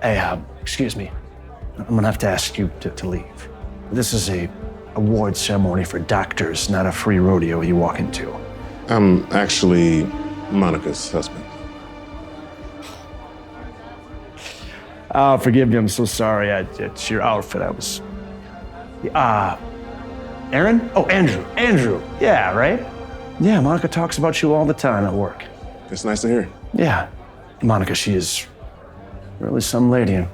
Hey, excuse me. I'm gonna have to ask you to leave. This is a award ceremony for doctors, not a free rodeo you walk into. I'm actually Monica's husband. Oh, forgive me, I'm so sorry. It's your outfit. Aaron? Oh, Andrew. Andrew. Yeah, right? Yeah, Monica talks about you all the time at work. It's nice to hear. Yeah. Monica, she is really some lady.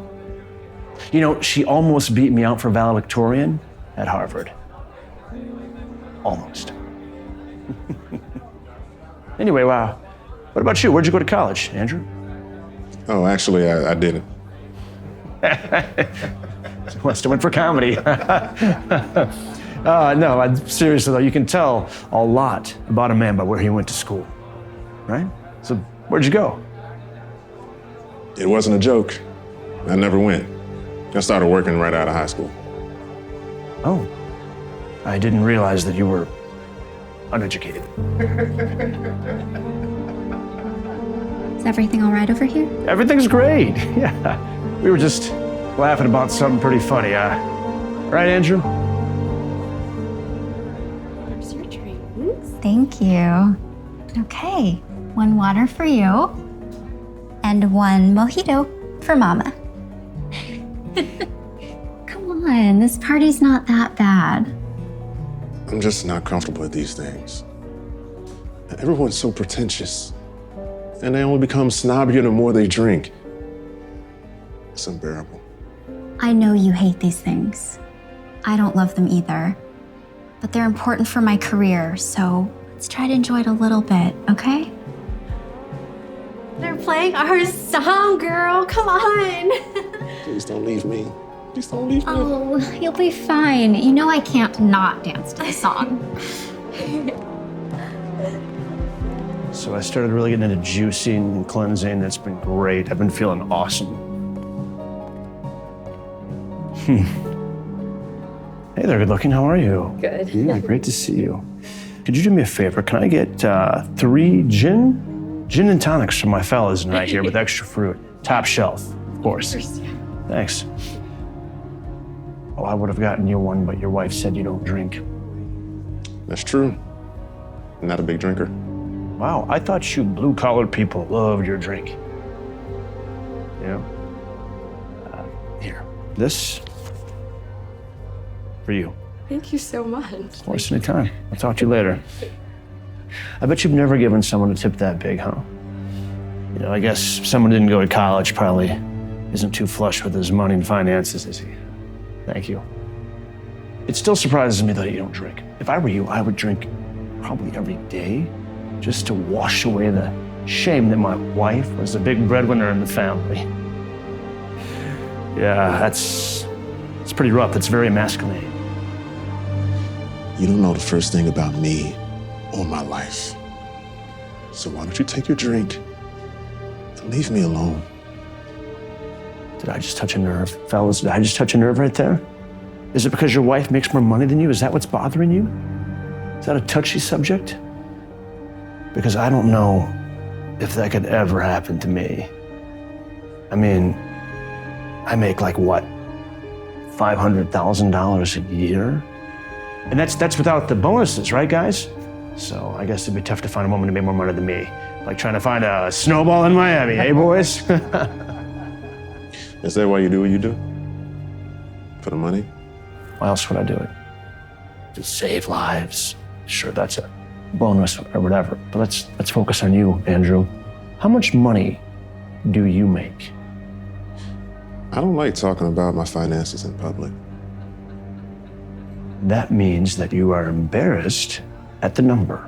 You know, she almost beat me out for valedictorian at Harvard. Almost. Anyway, wow. What about you? Where'd you go to college, Andrew? Oh, actually, I didn't. Must have went for comedy. No, seriously though, you can tell a lot about a man by where he went to school, right? So where'd you go? It wasn't a joke. I never went. I started working right out of high school. Oh, I didn't realize that you were uneducated. Is everything all right over here? Everything's great, yeah. We were just laughing about something pretty funny, right, Andrew? There's your drinks. Thank you. Okay, 1 water for you, and 1 mojito for Mama. Come on, this party's not that bad. I'm just not comfortable with these things. Everyone's so pretentious, and they only become snobbier the more they drink. It's unbearable. I know you hate these things. I don't love them either. But they're important for my career, so let's try to enjoy it a little bit, okay? They're playing our song, girl. Come on. Please don't leave me. Please don't leave me. Oh, you'll be fine. You know I can't not dance to the song. So I started really getting into juicing and cleansing. It's been great. I've been feeling awesome. Hey there, good looking. How are you? Good. Yeah, great to see you. Could you do me a favor? Can I get 3 gin and tonics for my fellas right here with extra fruit? Top shelf, of course. Thanks. Oh, I would have gotten you one, but your wife said you don't drink. That's true. I'm not a big drinker. Wow, I thought you blue-collar people loved your drink. Yeah. Here, this for you. Thank you so much. Of course, anytime. I'll talk to you later. I bet you've never given someone a tip that big, huh? You know, I guess someone didn't go to college, probably isn't too flush with his money and finances, is he? Thank you. It still surprises me that you don't drink. If I were you, I would drink probably every day just to wash away the shame that my wife was the big breadwinner in the family. Yeah, it's pretty rough. It's very emasculating. You don't know the first thing about me or my life. So why don't you take your drink and leave me alone? Did I just touch a nerve? Fellas, did I just touch a nerve right there? Is it because your wife makes more money than you? Is that what's bothering you? Is that a touchy subject? Because I don't know if that could ever happen to me. I mean, I make like what, $500,000 a year? And that's without the bonuses, right, guys? So I guess it'd be tough to find a woman to make more money than me. Like trying to find a snowball in Miami, hey boys? Is that why you do what you do? For the money? Why else would I do it? To save lives. Sure, that's a bonus or whatever. But let's focus on you, Andrew. How much money do you make? I don't like talking about my finances in public. That means that you are embarrassed at the number.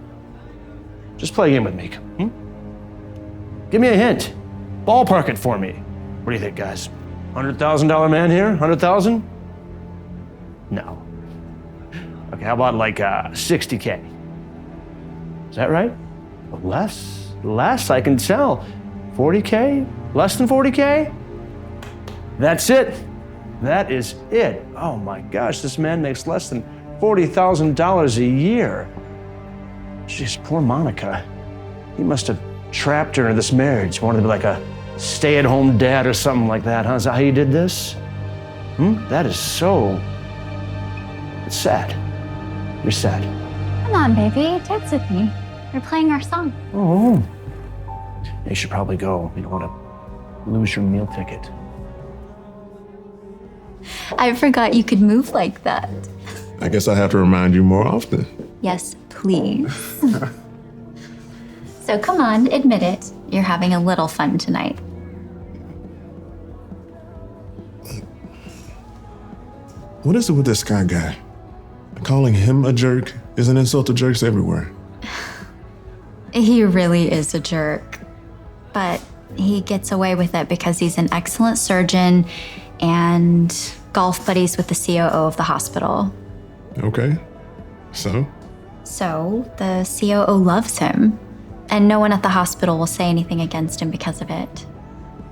Just play a game with me. Give me a hint. Ballpark it for me. What do you think, guys? $100,000 man here? 100,000? No. Okay, how about like 60K? Is that right? Less, I can tell. 40K? Less than 40K? That's it. That is it. Oh my gosh, this man makes less than $40,000 a year. Jeez, poor Monica. He must have trapped her into this marriage. Wanted to be like a stay-at-home dad or something like that, huh? Is that how you did this? That is so... It's sad. You're sad. Come on, baby. Dance with me. We're playing our song. Oh. You should probably go. You don't want to lose your meal ticket. I forgot you could move like that. I guess I have to remind you more often. Yes, please. So come on, admit it. You're having a little fun tonight. What is it with this Scott guy? Calling him a jerk is an insult to jerks everywhere. He really is a jerk. But he gets away with it because he's an excellent surgeon and golf buddies with the COO of the hospital. Okay. So? So the COO loves him, and no one at the hospital will say anything against him because of it.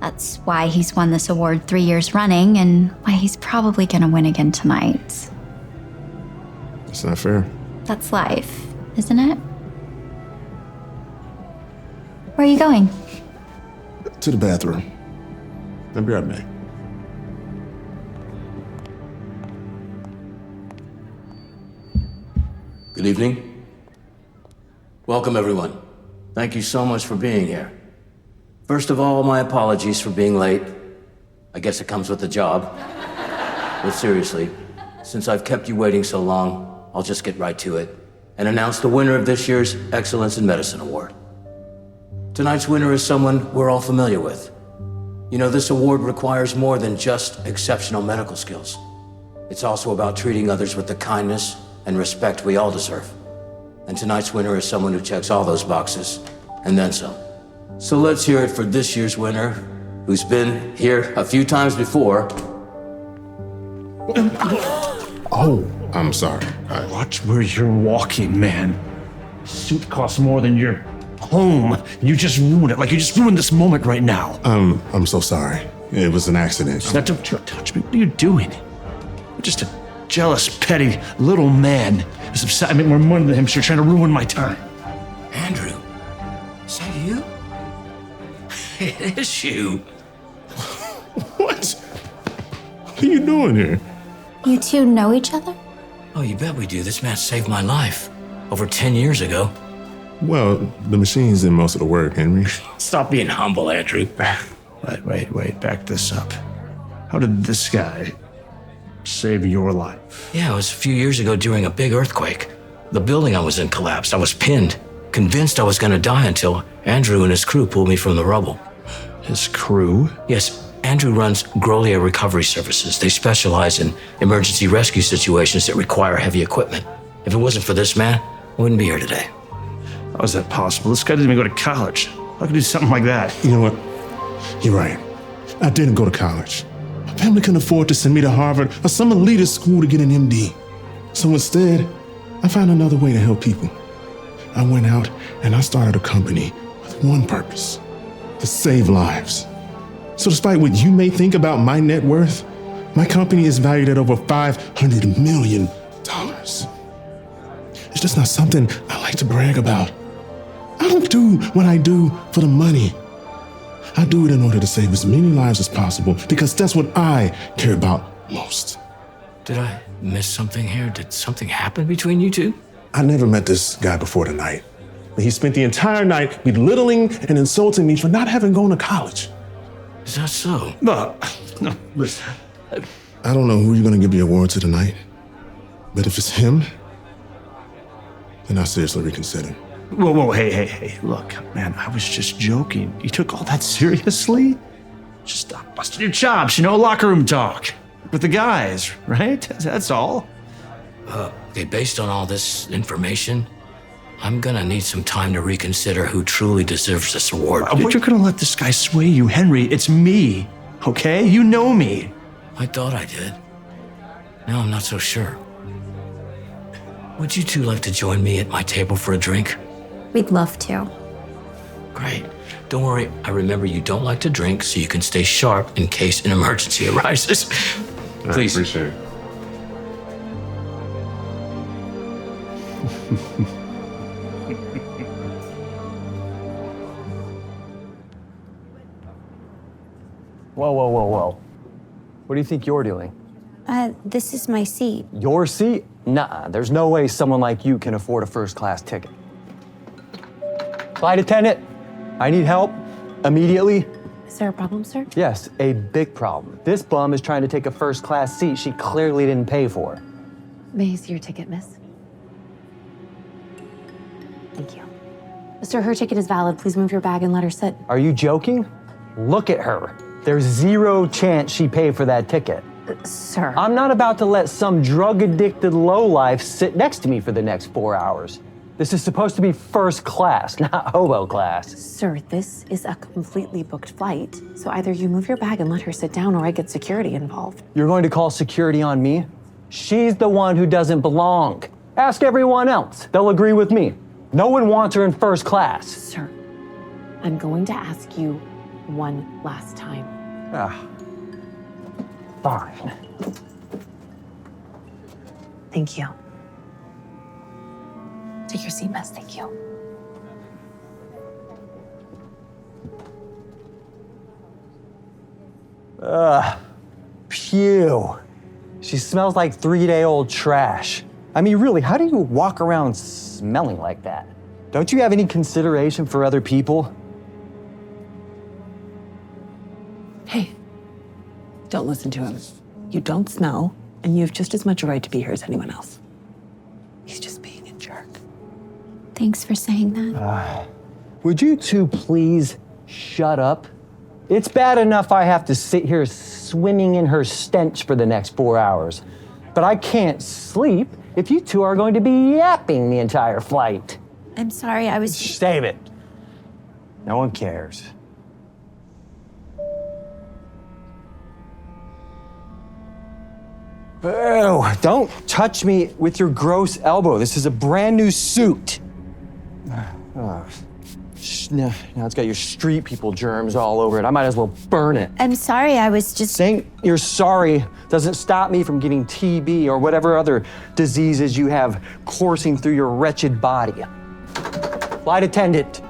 That's why he's won this award 3 years running, and why he's probably gonna win again tonight. It's not fair. That's life, isn't it? Where are you going? To the bathroom. I'll be right back. Good evening. Welcome, everyone. Thank you so much for being here. First of all, my apologies for being late. I guess it comes with the job. But seriously, since I've kept you waiting so long, I'll just get right to it and announce the winner of this year's Excellence in Medicine Award. Tonight's winner is someone we're all familiar with. You know, this award requires more than just exceptional medical skills. It's also about treating others with the kindness and respect we all deserve. And tonight's winner is someone who checks all those boxes, and then some. So let's hear it for this year's winner, who's been here a few times before. Oh, I'm sorry. Watch where you're walking, man. Suit costs more than your home. You just ruined it. Like you just ruined this moment right now. I'm so sorry. It was an accident. Now, don't touch me. What are you doing? You're just a jealous, petty little man who's upset I make more money than him, so you're trying to ruin my time. Andrew, is that you? It is you. What? What are you doing here? You two know each other? Oh, you bet we do. This man saved my life over 10 years ago. Well, the machines did most of the work, Henry. Stop being humble, Andrew. Wait. Back this up. How did this guy save your life? Yeah, it was a few years ago during a big earthquake. The building I was in collapsed. I was pinned, convinced I was going to die until Andrew and his crew pulled me from the rubble. His crew? Yes, Andrew runs Grolier Recovery Services. They specialize in emergency rescue situations that require heavy equipment. If it wasn't for this man, I wouldn't be here today. How is that possible? This guy didn't even go to college. How could he do something like that? You know what? You're right. I didn't go to college. My family couldn't afford to send me to Harvard or some elitist school to get an MD. So instead, I found another way to help people. I went out and I started a company with one purpose: to save lives. So despite what you may think about my net worth, my company is valued at over $500 million. It's just not something I like to brag about. I don't do what I do for the money. I do it in order to save as many lives as possible because that's what I care about most. Did I miss something here? Did something happen between you two? I never met this guy before tonight, but he spent the entire night belittling and insulting me for not having gone to college. Is that so? No, listen. I don't know who you're going to give the award to tonight, but if it's him, then I seriously reconsider. Whoa, hey. Look, man, I was just joking. You took all that seriously? Just stop busting your chops, locker room talk. With the guys, right? That's all. Okay, based on all this information, I'm gonna need some time to reconsider who truly deserves this award. You're gonna let this guy sway you, Henry. It's me, okay? You know me. I thought I did. Now I'm not so sure. Would you two like to join me at my table for a drink? We'd love to. Great. Don't worry, I remember you don't like to drink, so you can stay sharp in case an emergency arises. Please. I appreciate it. Whoa. What do you think you're doing? This is my seat. Your seat? Nuh-uh. There's no way someone like you can afford a first-class ticket. Flight attendant, I need help immediately. Is there a problem, sir? Yes, a big problem. This bum is trying to take a first-class seat she clearly didn't pay for. May I see your ticket, miss? Thank you. Sir, her ticket is valid. Please move your bag and let her sit. Are you joking? Look at her. There's zero chance she paid for that ticket. Sir. I'm not about to let some drug-addicted lowlife sit next to me for the next 4 hours. This is supposed to be first class, not hobo class. Sir, this is a completely booked flight. So either you move your bag and let her sit down or I get security involved. You're going to call security on me? She's the one who doesn't belong. Ask everyone else. They'll agree with me. No one wants her in first class. Sir, I'm going to ask you one last time. Fine. Thank you. Take your seat, miss. Thank you. Phew. She smells like 3-day-old trash. I mean, really, how do you walk around smelling like that? Don't you have any consideration for other people? Hey, don't listen to him. You don't smell, and you have just as much a right to be here as anyone else. He's just being a jerk. Thanks for saying that. Would you two please shut up? It's bad enough I have to sit here swimming in her stench for the next 4 hours, but I can't sleep if you two are going to be yapping the entire flight. I'm sorry, I was... Save it. No one cares. Ew, don't touch me with your gross elbow. This is a brand new suit. Now it's got your street people germs all over it. I might as well burn it. I'm sorry, I was just... Saying you're sorry doesn't stop me from getting TB or whatever other diseases you have coursing through your wretched body. Flight attendant.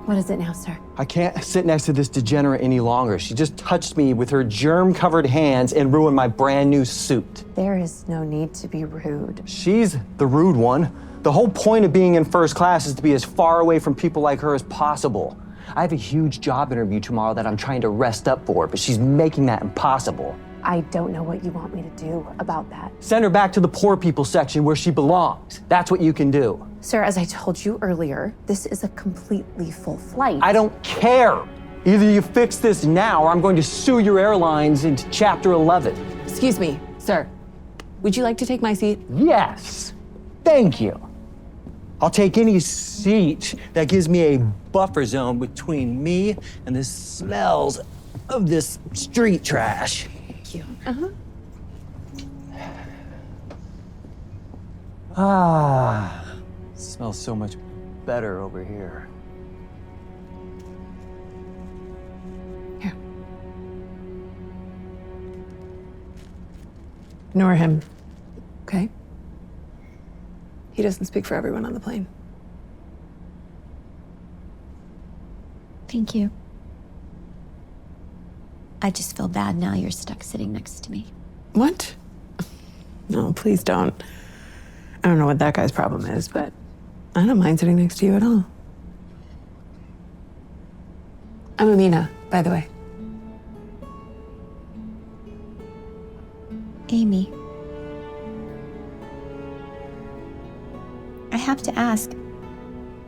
What is it now, sir? I can't sit next to this degenerate any longer. She just touched me with her germ-covered hands and ruined my brand new suit. There is no need to be rude. She's the rude one. The whole point of being in first class is to be as far away from people like her as possible. I have a huge job interview tomorrow that I'm trying to rest up for, but she's making that impossible. I don't know what you want me to do about that. Send her back to the poor people section where she belongs. That's what you can do. Sir, as I told you earlier, this is a completely full flight. I don't care. Either you fix this now or I'm going to sue your airlines into Chapter 11. Excuse me, sir. Would you like to take my seat? Yes. Thank you. I'll take any seat that gives me a buffer zone between me and the smells of this street trash. Thank you. Smells so much better over here. Here. Ignore him, okay? He doesn't speak for everyone on the plane. Thank you. I just feel bad now you're stuck sitting next to me. What? No, please don't. I don't know what that guy's problem is, but I don't mind sitting next to you at all. I'm Amina, by the way. Amy. I have to ask,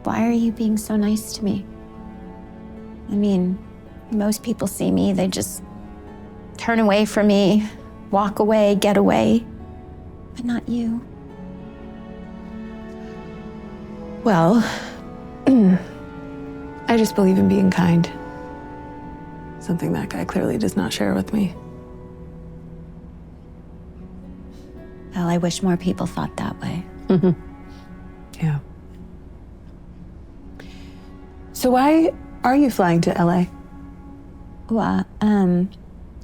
why are you being so nice to me? I mean, most people see me, they just turn away from me, walk away, get away. But not you. Well, I just believe in being kind. Something that guy clearly does not share with me. Well, I wish more people thought that way. Yeah. So why are you flying to LA? Well,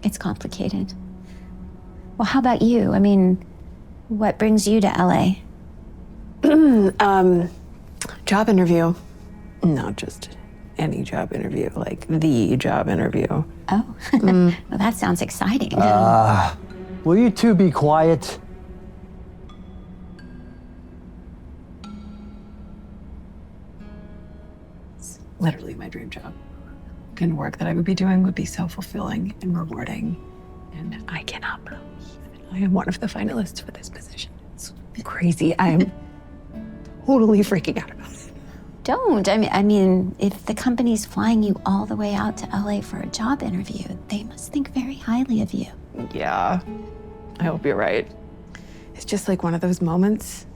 it's complicated. Well, how about you? I mean, what brings you to LA? Job interview. No, just any job interview, like the job interview. Oh, well, that sounds exciting. Will you two be quiet? It's literally my dream job. The kind of work that I would be doing would be so fulfilling and rewarding. And I cannot believe that I am one of the finalists for this position. It's crazy. I am totally freaking out about it. Don't. I mean, if the company's flying you all the way out to LA for a job interview, they must think very highly of you. Yeah, I hope you're right. It's just like one of those moments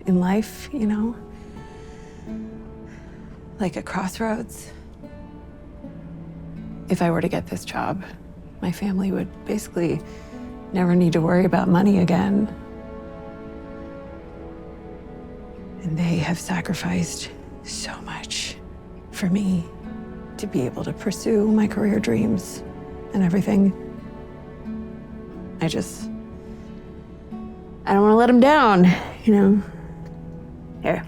in life, you know? Like a crossroads. If I were to get this job, my family would basically never need to worry about money again. And they have sacrificed so much for me to be able to pursue my career dreams and everything. I don't want to let them down, you know? Here.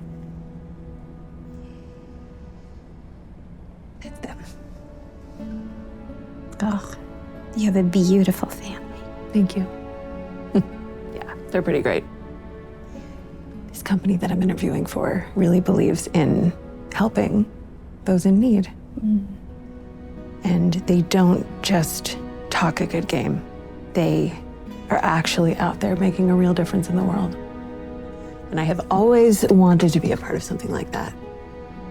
It's them. Oh, you have a beautiful family. Thank you. Yeah, they're pretty great. This company that I'm interviewing for really believes in helping those in need. And they don't just talk a good game. They are actually out there making a real difference in the world. And I have always wanted to be a part of something like that.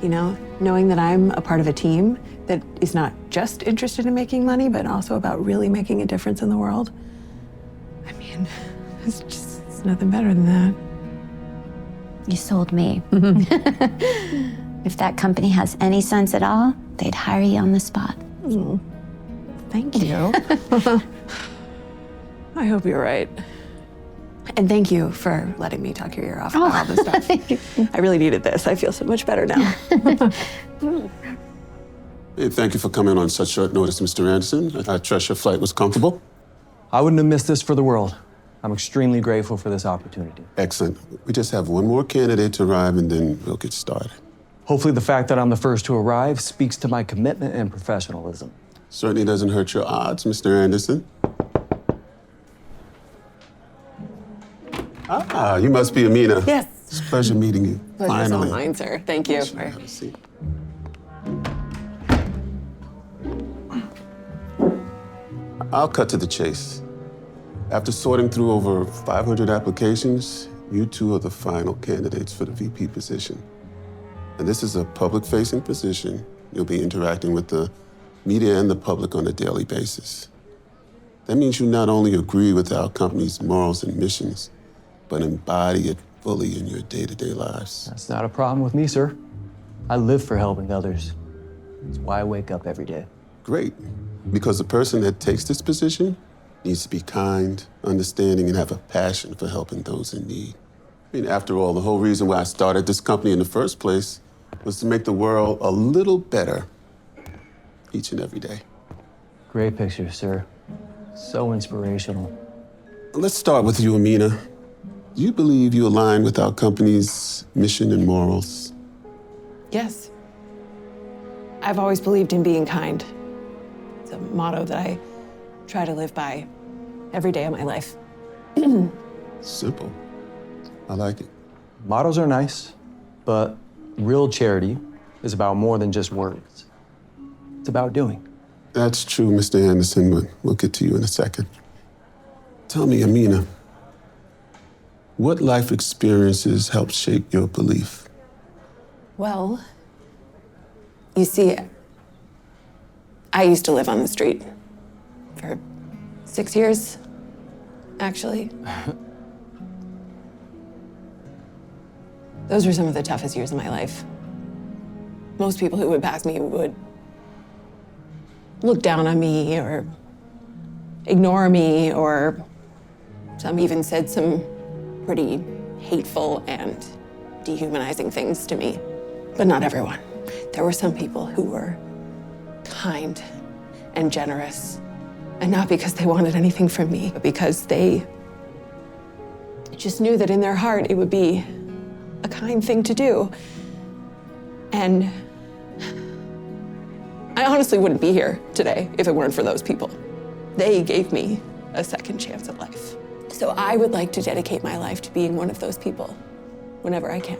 You know, knowing that I'm a part of a team that is not just interested in making money, but also about really making a difference in the world. I mean, it's nothing better than that. You sold me. If that company has any sense at all, they'd hire you on the spot. Thank you. I hope you're right. And thank you for letting me talk your ear off about all this stuff. I really needed this. I feel so much better now. Hey, thank you for coming on such short notice, Mr. Anderson. I trust your flight was comfortable. I wouldn't have missed this for the world. I'm extremely grateful for this opportunity. Excellent. We just have one more candidate to arrive and then we'll get started. Hopefully the fact that I'm the first to arrive speaks to my commitment and professionalism. Certainly doesn't hurt your odds, Mr. Anderson. Ah, you must be Amina. Yes. It's a pleasure meeting you. Pleasure's all Finally. mine, sir. Thank you. Have a seat. I'll cut to the chase. After sorting through over 500 applications, you two are the final candidates for the VP position. And this is a public-facing position. You'll be interacting with the media and the public on a daily basis. That means you not only agree with our company's morals and missions, but embody it fully in your day-to-day lives. That's not a problem with me, sir. I live for helping others. It's why I wake up every day. Great, because the person that takes this position needs to be kind, understanding, and have a passion for helping those in need. I mean, after all, the whole reason why I started this company in the first place was to make the world a little better each and every day. Great picture, sir. So inspirational. Let's start with you, Amina. Do you believe you align with our company's mission and morals? Yes. I've always believed in being kind. It's a motto that I try to live by every day of my life. Simple. I like it. Mottos are nice, but real charity is about more than just words. It's about doing. That's true, Mr. Anderson, but we'll get to you in a second. Tell me, Amina, what life experiences helped shape your belief? Well, you see, I used to live on the street for 6 years, actually. Those were some of the toughest years of my life. Most people who would pass me would look down on me or ignore me, or some even said some pretty hateful and dehumanizing things to me. But not everyone. There were some people who were kind and generous, and not because they wanted anything from me, but because they just knew that in their heart it would be a kind thing to do. And I honestly wouldn't be here today if it weren't for those people. They gave me a second chance at life. So I would like to dedicate my life to being one of those people whenever I can.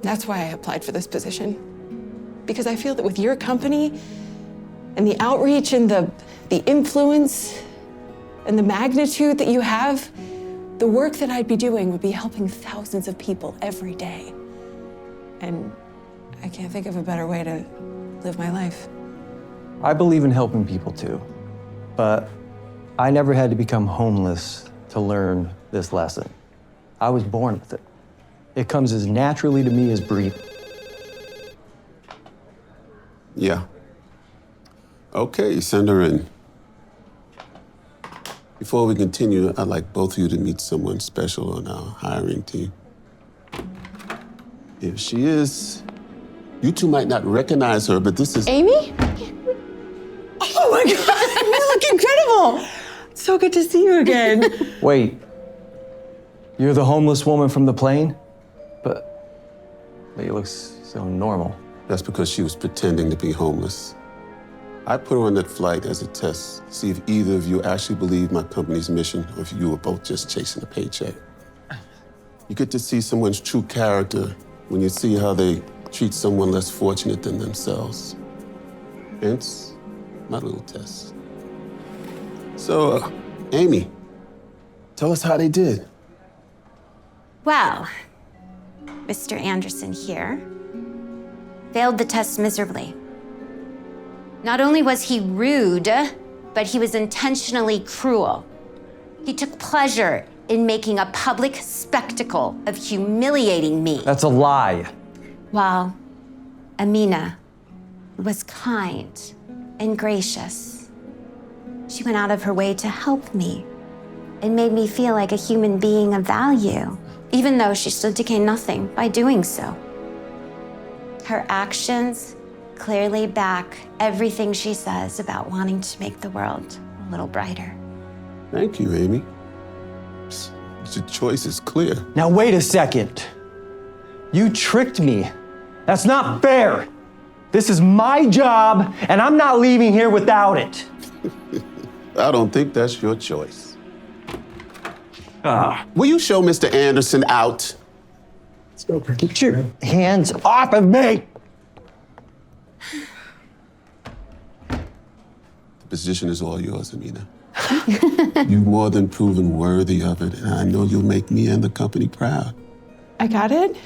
That's why I applied for this position. Because I feel that with your company and the outreach and the influence and the magnitude that you have, the work that I'd be doing would be helping thousands of people every day. And I can't think of a better way to live my life. I believe in helping people too, but I never had to become homeless to learn this lesson. I was born with it. It comes as naturally to me as breathing. Yeah. Okay, send her in. Before we continue, I'd like both of you to meet someone special on our hiring team. Here she is. You two might not recognize her, but this is... Amy? Oh my God, you look incredible. So good to see you again. Wait, you're the homeless woman from the plane? But you look so normal. That's because she was pretending to be homeless. I put her on that flight as a test, see if either of you actually believe my company's mission or if you were both just chasing a paycheck. You get to see someone's true character when you see how they treat someone less fortunate than themselves. Hence, my little test. So, Amy, tell us how they did. Well, Mr. Anderson here failed the test miserably. Not only was he rude, but he was intentionally cruel. He took pleasure in making a public spectacle of humiliating me. That's a lie. While Amina was kind and gracious. She went out of her way to help me and made me feel like a human being of value, even though she stood to gain nothing by doing so. Her actions clearly back everything she says about wanting to make the world a little brighter. Thank you, Amy. Your choice is clear. Now wait a second. You tricked me. That's not fair. This is my job, and I'm not leaving here without it. I don't think that's your choice. Will you show Mr. Anderson out? Get your hands off of me! The position is all yours, Amina. You've more than proven worthy of it, and I know you'll make me and the company proud. I got it?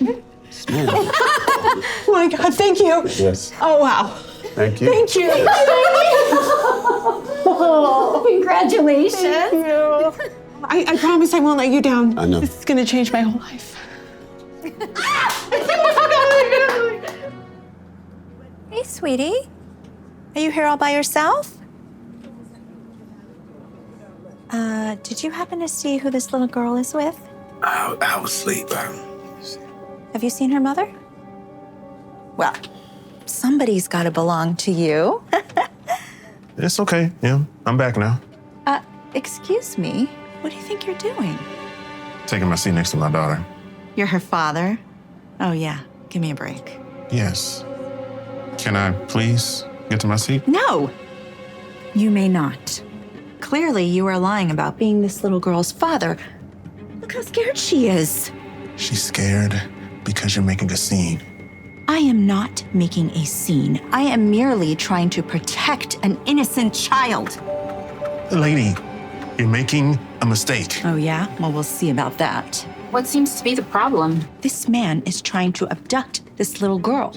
Smell. Oh my God, thank you. Yes. Oh, wow. Thank you. Thank you. Oh, congratulations. Thank you. I promise I won't let you down. I know. This is gonna change my whole life. Hey, sweetie. Are you here all by yourself? Did you happen to see who this little girl is with? I was asleep. Have you seen her mother? Well, somebody's got to belong to you. It's okay. Yeah, I'm back now. Excuse me. What do you think you're doing? Taking my seat next to my daughter. You're her father? Oh, yeah. Give me a break. Yes. Can I please get to my seat? No! You may not. Clearly, you are lying about being this little girl's father. Look how scared she is. She's scared because you're making a scene. I am not making a scene. I am merely trying to protect an innocent child. Lady, you're making a mistake. Oh, yeah? Well, we'll see about that. What seems to be the problem? This man is trying to abduct this little girl.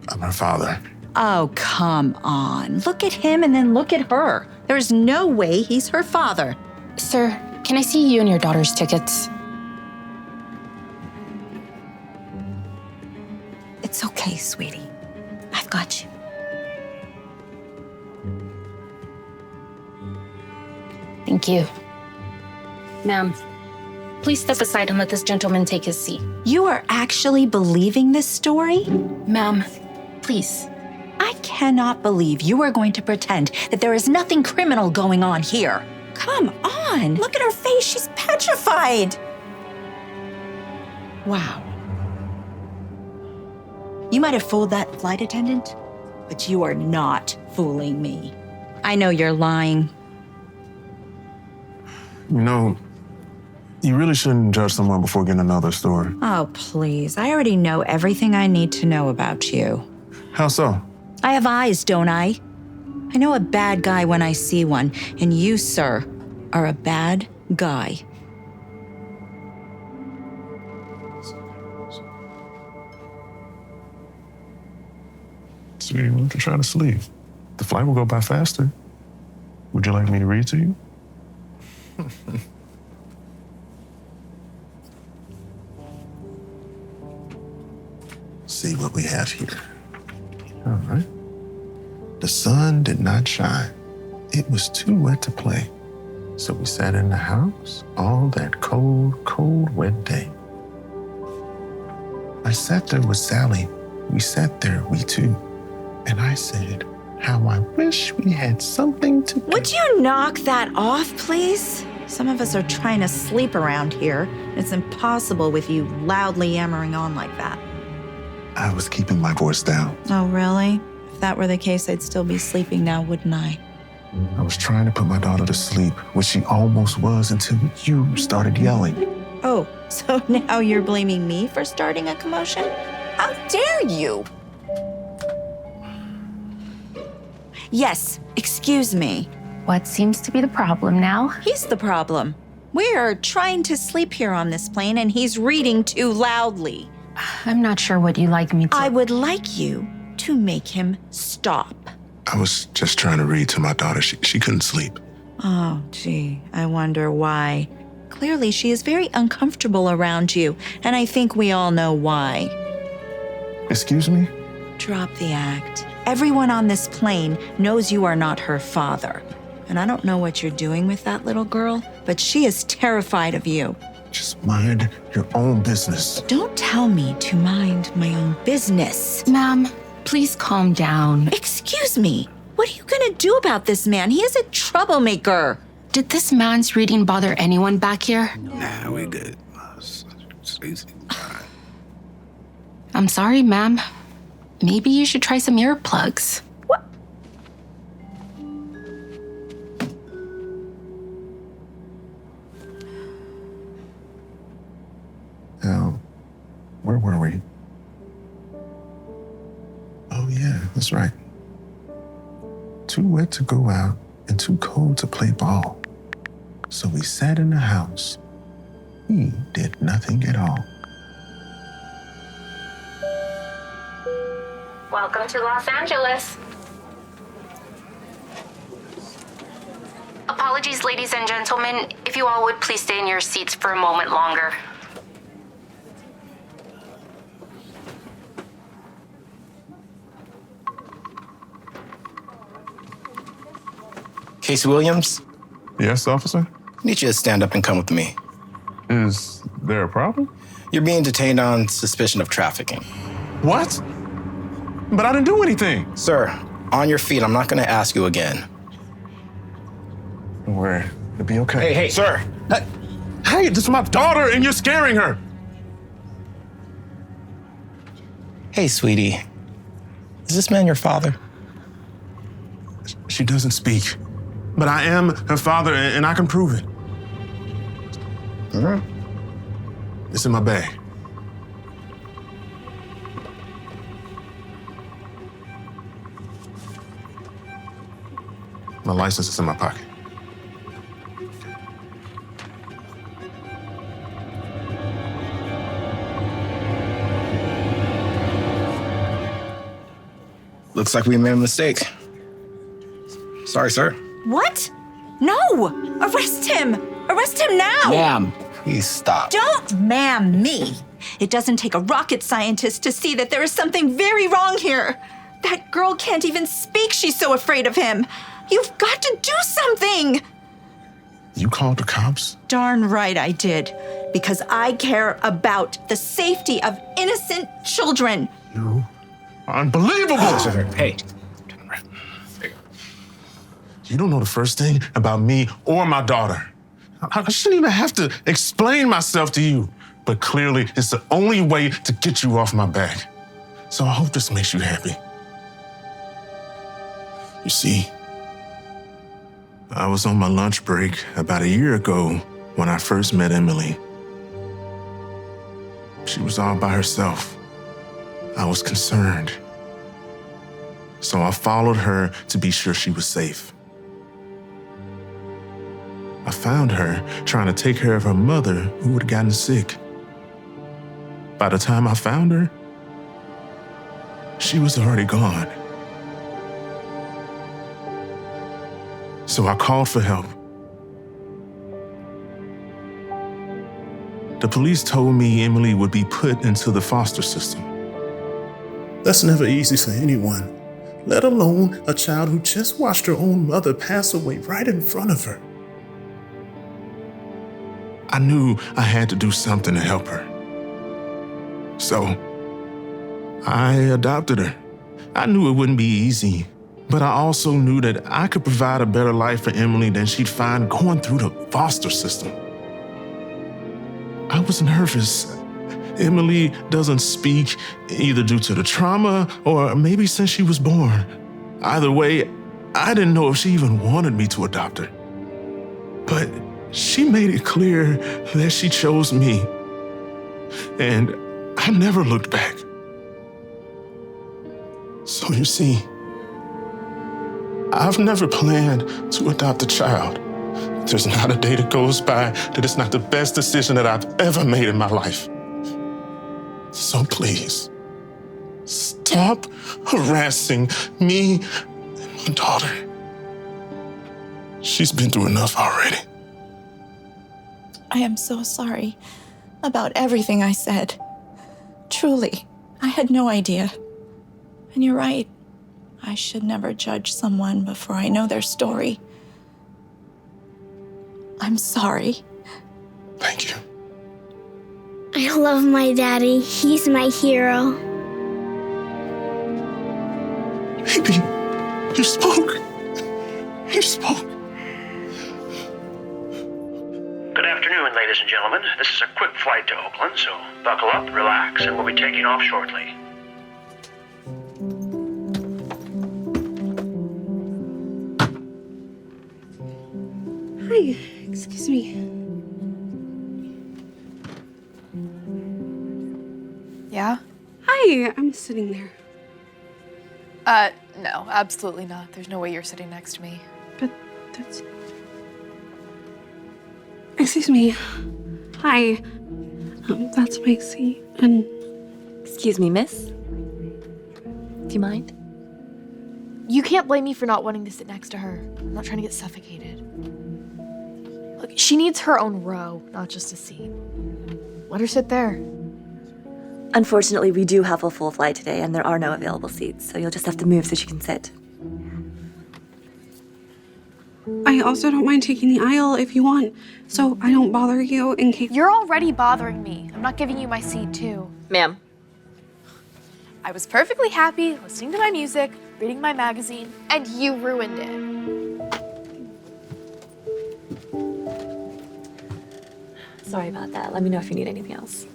I'm her father. Oh, come on. Look at him and then look at her. There's no way he's her father. Sir, can I see you and your daughter's tickets? It's okay, sweetie. I've got you. Thank you. Ma'am, please step aside and let this gentleman take his seat. You are actually believing this story? Ma'am, please. I cannot believe you are going to pretend that there is nothing criminal going on here. Come on. Look at her face. She's petrified. Wow. You might have fooled that flight attendant, But you are not fooling me. I know you're lying. You know, you really shouldn't judge someone before getting to know their story. Oh, please. I already know everything I need to know about you. How so? I have eyes, don't I? I know a bad guy when I see one, and you, sir, are a bad guy. Sweetie, why don't you try to sleep? The flight will go by faster. Would you like me to read to you? See what we have here. All right. The sun did not shine. It was too wet to play. So we sat in the house all that cold, cold, wet day. I sat there with Sally. We sat there, we two. And I said, how I wish we had something to do. Would you knock that off, please? Some of us are trying to sleep around here. It's impossible with you loudly yammering on like that. I was keeping my voice down. Oh, really? If that were the case, I'd still be sleeping now, wouldn't I? I was trying to put my daughter to sleep, which she almost was until you started yelling. Oh, so now you're blaming me for starting a commotion? How dare you? Yes, excuse me. What seems to be the problem now? He's the problem. We are trying to sleep here on this plane, and he's reading too loudly. I'm not sure what you'd like me to. I would like you to make him stop. I was just trying to read to my daughter. She couldn't sleep. Oh, gee, I wonder why. Clearly, she is very uncomfortable around you, and I think we all know why. Excuse me? Drop the act. Everyone on this plane knows you are not her father. And I don't know what you're doing with that little girl, but she is terrified of you. Just mind your own business. Don't tell me to mind my own business. Ma'am, please calm down. Excuse me. What are you gonna do about this man? He is a troublemaker. Did this man's reading bother anyone back here? Nah, we good. It's easy. I'm sorry, ma'am. Maybe you should try some earplugs. What? Now, where were we? Oh, yeah, that's right. Too wet to go out and too cold to play ball. So we sat in the house. We did nothing at all. Welcome to Los Angeles. Apologies, ladies and gentlemen. If you all would please stay in your seats for a moment longer. Casey Williams, Yes, officer? need you to stand up and come with me. Is there a problem? You're being detained on suspicion of trafficking. What? But I didn't do anything. Sir, on your feet, I'm not going to ask you again. Don't worry, it'll be okay. Hey, sir. Hey, this is my daughter and you're scaring her. Hey, sweetie. Is this man your father? She doesn't speak, but I am her father and I can prove it. It's in my bag. My license is in my pocket. Looks like we made a mistake. Sorry, sir. What? No! Arrest him! Arrest him now! Ma'am, please stop. Don't ma'am me. It doesn't take a rocket scientist to see that there is something very wrong here. That girl can't even speak. She's so afraid of him. You've got to do something. You called the cops? Darn right I did. Because I care about the safety of innocent children. You are unbelievable! Hey. You don't know the first thing about me or my daughter. I shouldn't even have to explain myself to you. But clearly, it's the only way to get you off my back. So I hope this makes you happy. You see, I was on my lunch break about a year ago when I first met Emily. She was all by herself. I was concerned. So I followed her to be sure she was safe. I found her trying to take care of her mother who had gotten sick. By the time I found her, she was already gone. So I called for help. The police told me Emily would be put into the foster system. That's never easy for anyone, let alone a child who just watched her own mother pass away right in front of her. I knew I had to do something to help her. So I adopted her. I knew it wouldn't be easy, but I also knew that I could provide a better life for Emily than she'd find going through the foster system. I was nervous. Emily doesn't speak either due to the trauma or maybe since she was born. Either way, I didn't know if she even wanted me to adopt her. But she made it clear that she chose me. And I never looked back. So you see, I've never planned to adopt a child. There's not a day that goes by that it's not the best decision that I've ever made in my life. So please, stop harassing me and my daughter. She's been through enough already. I am so sorry about everything I said. Truly, I had no idea. And you're right. I should never judge someone before I know their story. I'm sorry. Thank you. I love my daddy. He's my hero. Baby, you spoke. You spoke. Good afternoon, ladies and gentlemen. This is a quick flight to Oakland, so buckle up, relax, and we'll be taking off shortly. Hi, excuse me. Yeah? Hi, I'm sitting there. No, absolutely not. There's no way you're sitting next to me. But that's... Excuse me. Hi. That's my seat, and... Excuse me, miss? Do you mind? You can't blame me for not wanting to sit next to her. I'm not trying to get suffocated. Look, she needs her own row, not just a seat. Let her sit there. Unfortunately, we do have a full flight today, and there are no available seats, so you'll just have to move so she can sit. I also don't mind taking the aisle if you want, so I don't bother you in case... You're already bothering me. I'm not giving you my seat, too. Ma'am. I was perfectly happy listening to my music, reading my magazine, and you ruined it. Sorry about that. Let me know if you need anything else.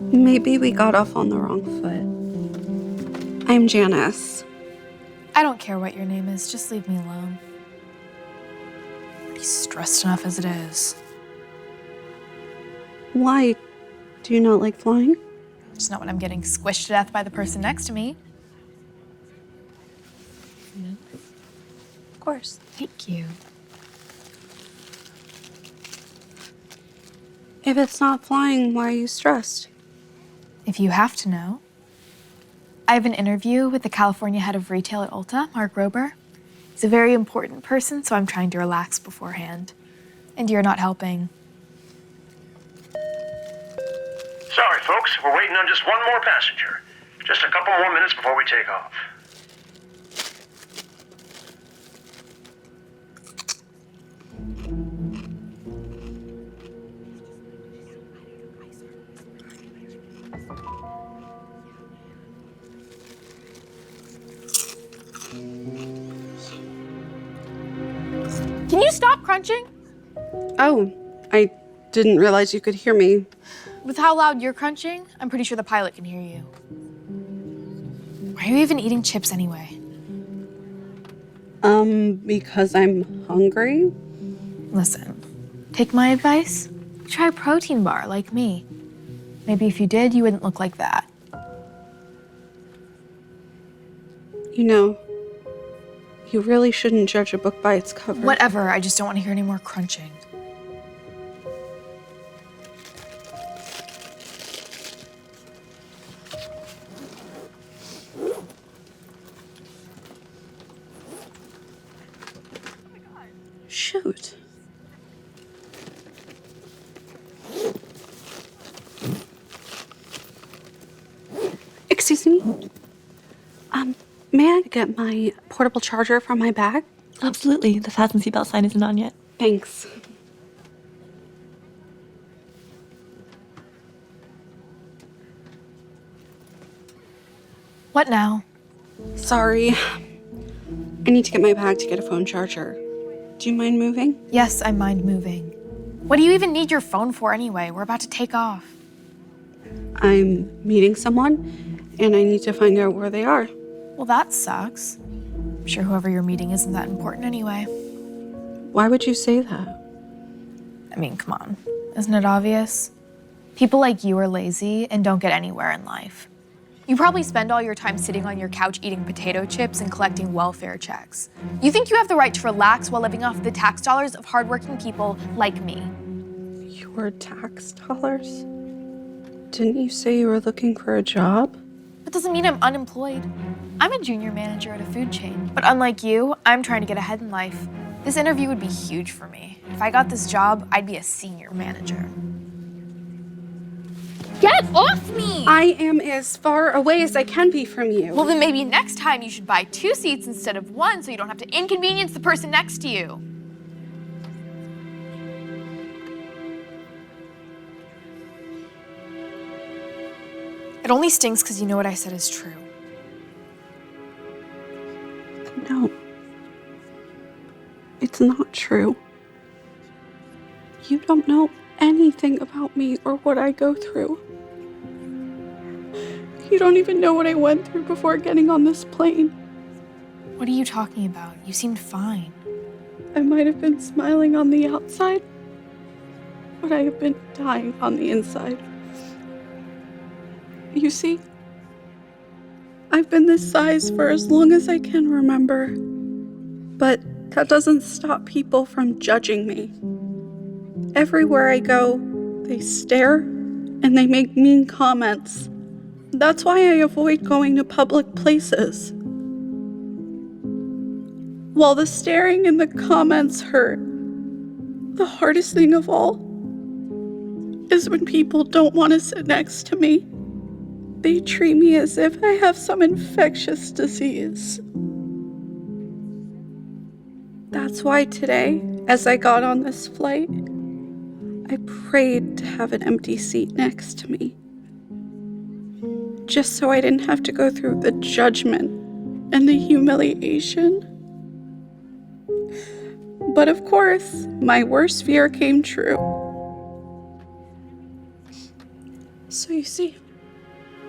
Maybe we got off on the wrong foot. I'm Janice. I don't care what your name is, just leave me alone. I'm already stressed enough as it is. Why? Do you not like flying? It's not when I'm getting squished to death by the person next to me. Of course. Thank you. If it's not flying, why are you stressed? If you have to know. I have an interview with the California head of retail at Ulta, Mark Rober. He's a very important person, so I'm trying to relax beforehand. And you're not helping. Sorry, folks. We're waiting on just one more passenger. Just a couple more minutes before we take off. Can you stop crunching? Oh, I didn't realize you could hear me. With how loud you're crunching, I'm pretty sure the pilot can hear you. Why are you even eating chips anyway? Because I'm hungry. Listen, take my advice. Try a protein bar like me. Maybe if you did, you wouldn't look like that. You know, you really shouldn't judge a book by its cover. Whatever, I just don't want to hear any more crunching. Shoot. Excuse me? May I get my portable charger from my bag? Absolutely. The fasten seatbelt sign isn't on yet. Thanks. What now? Sorry. I need to get my bag to get a phone charger. Do you mind moving? Yes, I mind moving. What do you even need your phone for anyway? We're about to take off. I'm meeting someone, and I need to find out where they are. Well, that sucks. I'm sure whoever you're meeting isn't that important anyway. Why would you say that? I mean, come on. Isn't it obvious? People like you are lazy and don't get anywhere in life. You probably spend all your time sitting on your couch eating potato chips and collecting welfare checks. You think you have the right to relax while living off the tax dollars of hardworking people like me. Your tax dollars? Didn't you say you were looking for a job? That doesn't mean I'm unemployed. I'm a junior manager at a food chain. But unlike you, I'm trying to get ahead in life. This interview would be huge for me. If I got this job, I'd be a senior manager. Get off me! I am as far away as I can be from you. Well, then maybe next time you should buy 2 seats instead of 1 so you don't have to inconvenience the person next to you. It only stings because you know what I said is true. No. It's not true. You don't know anything about me or what I go through. You don't even know what I went through before getting on this plane. What are you talking about? You seemed fine. I might have been smiling on the outside, but I have been dying on the inside. You see, I've been this size for as long as I can remember, but that doesn't stop people from judging me. Everywhere I go, they stare and they make mean comments. That's why I avoid going to public places. While the staring and the comments hurt, the hardest thing of all is when people don't want to sit next to me. They treat me as if I have some infectious disease. That's why today, as I got on this flight, I prayed to have an empty seat next to me. Just so I didn't have to go through the judgment and the humiliation. But of course, my worst fear came true. So you see,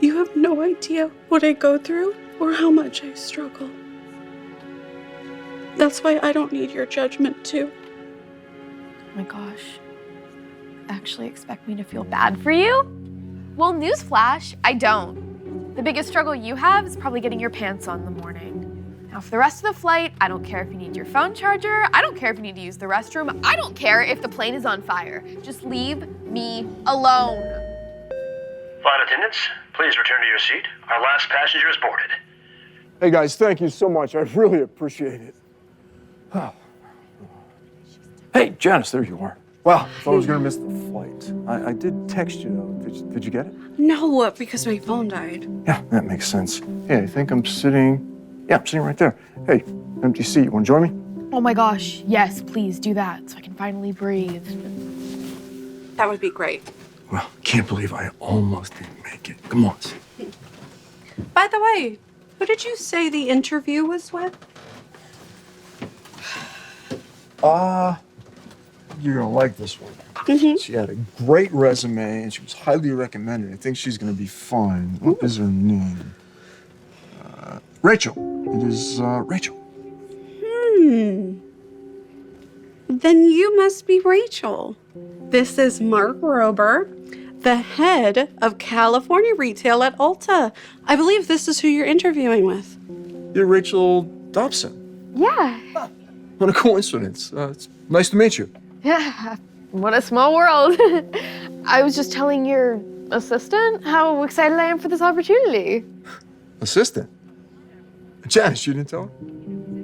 you have no idea what I go through or how much I struggle. That's why I don't need your judgment too. Oh my gosh. Actually expect me to feel bad for you? Well, newsflash, I don't. The biggest struggle you have is probably getting your pants on in the morning. Now, for the rest of the flight, I don't care if you need your phone charger. I don't care if you need to use the restroom. I don't care if the plane is on fire. Just leave me alone. Flight attendants, please return to your seat. Our last passenger is boarded. Hey guys, thank you so much. I really appreciate it. Hey, Janice, there you are. Wow, I thought I was gonna miss the flight. I did text you though. Did you get it? No, because my phone died. Yeah, that makes sense. Hey, I think I'm sitting right there. Hey, empty seat, you wanna join me? Oh my gosh, yes, please do that so I can finally breathe. That would be great. Well, can't believe I almost didn't make it. Come on. By the way, who did you say the interview was with? You're gonna like this one. She had a great resume and she was highly recommended. I think she's gonna be fine. What is her name? Rachel. It is Rachel. Then you must be Rachel. This is Mark Rober, the head of California retail at Ulta. I believe this is who you're interviewing with. You're Rachel Dobson. Yeah. What a coincidence. It's nice to meet you. Yeah. What a small world. I was just telling your assistant how excited I am for this opportunity. Assistant? Janice, you didn't tell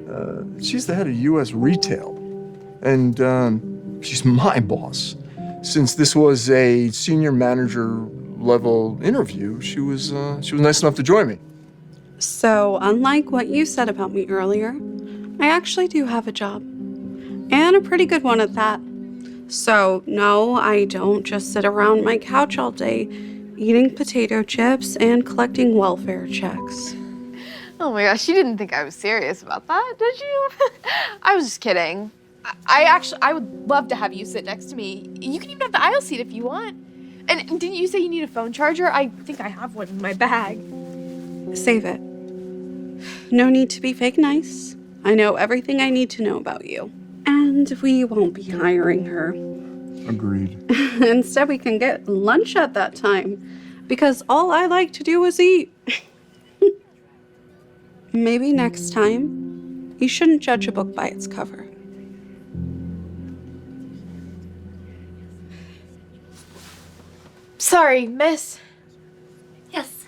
her? She's the head of U.S. retail. And she's my boss. Since this was a senior manager level interview, she was nice enough to join me. So, unlike what you said about me earlier, I actually do have a job. And a pretty good one at that. So, no, I don't just sit around my couch all day eating potato chips and collecting welfare checks. Oh my gosh, you didn't think I was serious about that, did you? I was just kidding. I would love to have you sit next to me. You can even have the aisle seat if you want. And didn't you say you need a phone charger? I think I have one in my bag. Save it. No need to be fake nice. I know everything I need to know about you. And we won't be hiring her. Agreed. Instead, we can get lunch at that time. Because all I like to do is eat. Maybe next time, you shouldn't judge a book by its cover. Sorry, miss. Yes.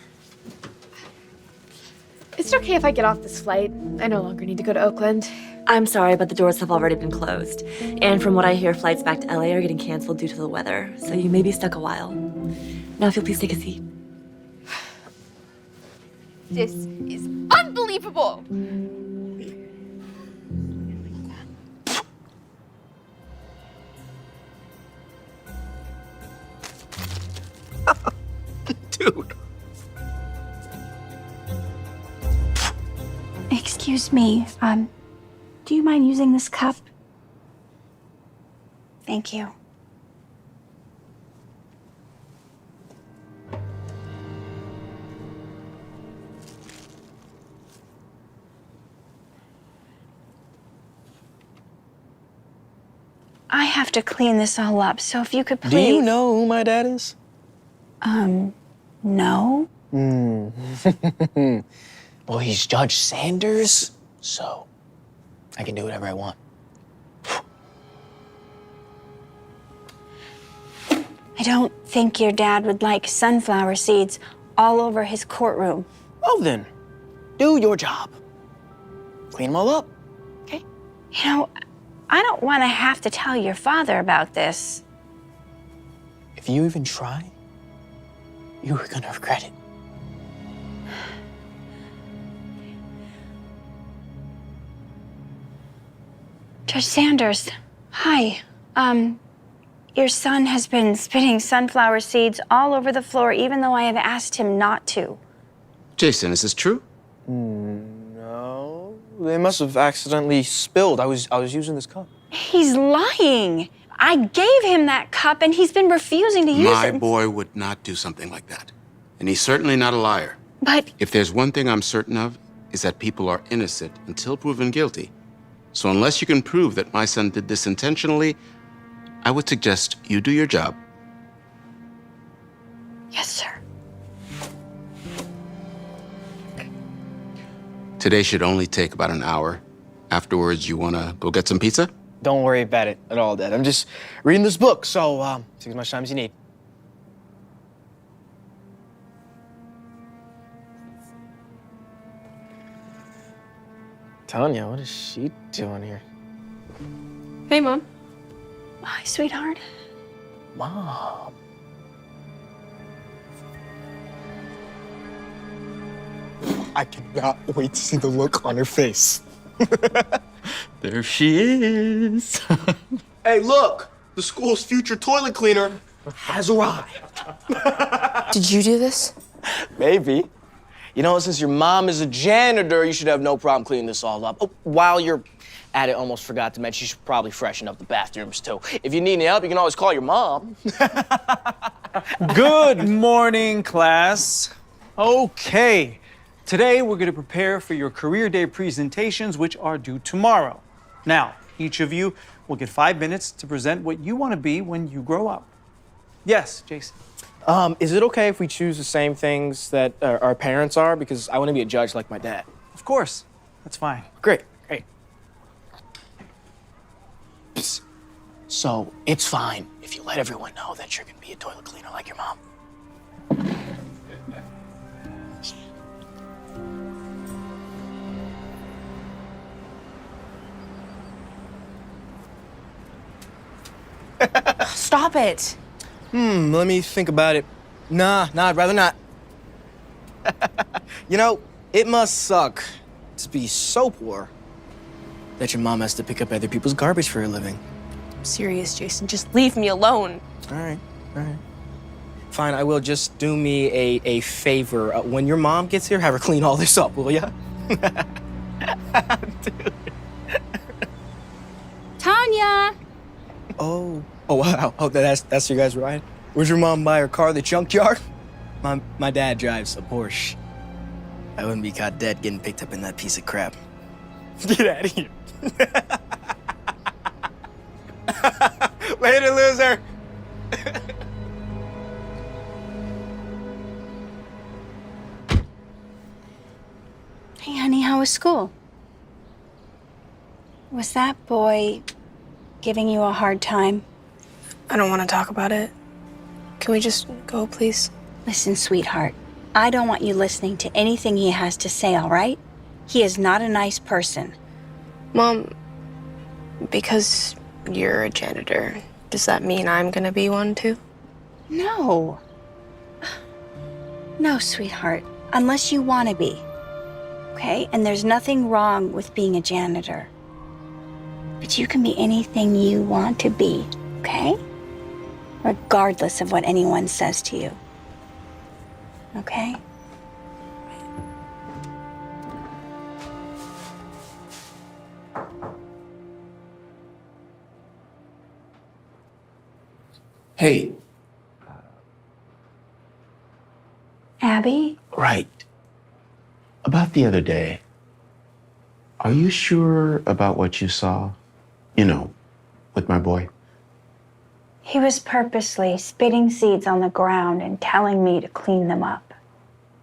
Is it okay if I get off this flight? I no longer need to go to Oakland. I'm sorry, but the doors have already been closed. And from what I hear, flights back to LA are getting canceled due to the weather, so you may be stuck a while. Now, if you'll please take a seat. This is unbelievable! Dude. Excuse me, do you mind using this cup? Thank you. I have to clean this all up, so if you could please... Do you know who my dad is? No. Well, he's Judge Sanders, so I can do whatever I want. I don't think your dad would like sunflower seeds all over his courtroom. Well then, do your job. Clean them all up. You know, I don't want to have to tell your father about this. If you even try, you are gonna regret it. Judge Sanders, hi. Your son has been spitting sunflower seeds all over the floor, even though I have asked him not to. Jason, is this true? No, they must have accidentally spilled. I was using this cup. He's lying. I gave him that cup, and he's been refusing to use My it. boy would not do something like that. And he's certainly not a liar. But If there's one thing I'm certain of, is that people are innocent until proven guilty. So unless you can prove that my son did this intentionally, I would suggest you do your job. yes, sir. Today should only take about an hour. Afterwards, you wanna go get some pizza? Don't worry about it at all, Dad. I'm just reading this book, so take as much time as you need. Tanya, what is she doing here? Hey, Mom. Hi, sweetheart. Mom. I cannot wait to see the look on her face. There she is. Hey, look! The school's future toilet cleaner has arrived. Did you do this? Maybe. You know, since your mom is a janitor, you should have no problem cleaning this all up. Oh, while you're Addie almost forgot to mention you should probably freshen up the bathrooms, too. If you need any help, you can always call your mom. Good morning, class. Okay, today we're going to prepare for your career day presentations, which are due tomorrow. Now, each of you will get 5 minutes to present what you want to be when you grow up. Yes, Jason. Is it okay if we choose the same things that our parents are? Because I want to be a judge like my dad. Of course. That's fine. Great. So, it's fine if you let everyone know that you're gonna be a toilet cleaner like your mom. Stop it. Let me think about it. Nah, I'd rather not. You know, it must suck to be so poor that your mom has to pick up other people's garbage for a living. I'm serious, Jason. Just leave me alone. All right. Fine, I will. Just do me a favor. When your mom gets here, have her clean all this up, will ya? Tanya! Oh, wow. Oh, that's your guys' ride? Where'd your mom buy her car, the junkyard? My dad drives a Porsche. I wouldn't be caught dead getting picked up in that piece of crap. Get out of here. Later, loser. Hey, honey, how was school? Was that boy giving you a hard time? I don't want to talk about it. Can we just go, please? Listen, sweetheart, I don't want you listening to anything he has to say, all right? He is not a nice person. Mom, because you're a janitor, does that mean I'm gonna be one too? No. No, sweetheart, unless you want to be. Okay? And there's nothing wrong with being a janitor. But you can be anything you want to be, okay? Regardless of what anyone says to you. Okay? Hey. Abby? Right. About the other day. Are you sure about what you saw? You know, with my boy? He was purposely spitting seeds on the ground and telling me to clean them up.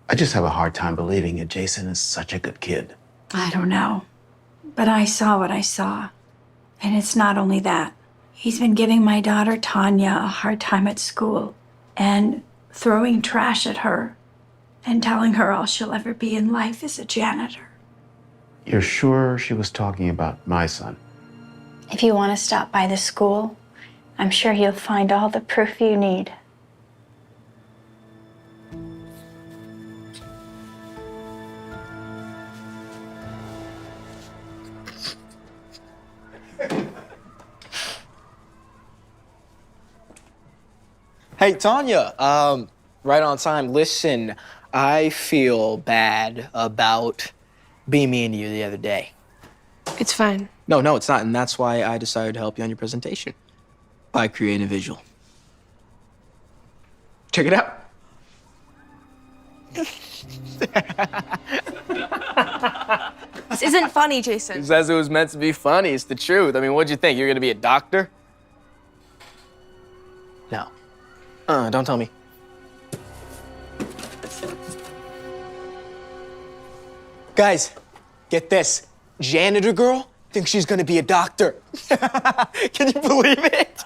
I just have a hard time believing it. Jason is such a good kid. I don't know. But I saw what I saw. And it's not only that. He's been giving my daughter Tanya a hard time at school and throwing trash at her and telling her all she'll ever be in life is a janitor. You're sure she was talking about my son? If you want to stop by the school, I'm sure you'll find all the proof you need. Hey, Tanya, right on time. Listen, I feel bad about being mean to you the other day. It's fine. No, it's not, and that's why I decided to help you on your presentation by creating a visual. Check it out. This isn't funny, Jason. It says it was meant to be funny. It's the truth. I mean, what'd you think? You're gonna be a doctor? No. Don't tell me. Guys, get this. Janitor girl thinks she's gonna be a doctor. Can you believe it?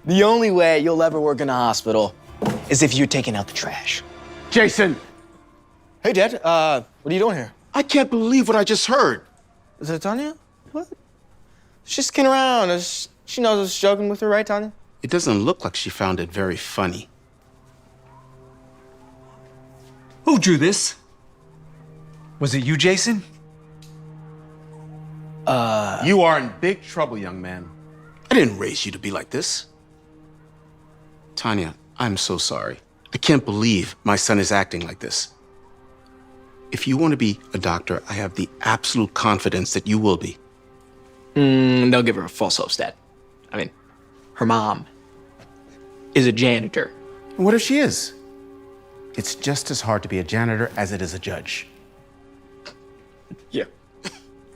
The only way you'll ever work in a hospital is if you're taking out the trash. Jason! Hey, Dad, what are you doing here? I can't believe what I just heard. Is it Tanya? What? She's kidding around. She knows I was joking with her, right, Tanya? It doesn't look like she found it very funny. Who drew this? Was it you, Jason? You are in big trouble, young man. I didn't raise you to be like this. Tanya, I'm so sorry. I can't believe my son is acting like this. if you want to be a doctor, I have the absolute confidence that you will be. They'll give her a false hope stat. I mean, her mom is a janitor. What if she is? It's just as hard to be a janitor as it is a judge. Yeah.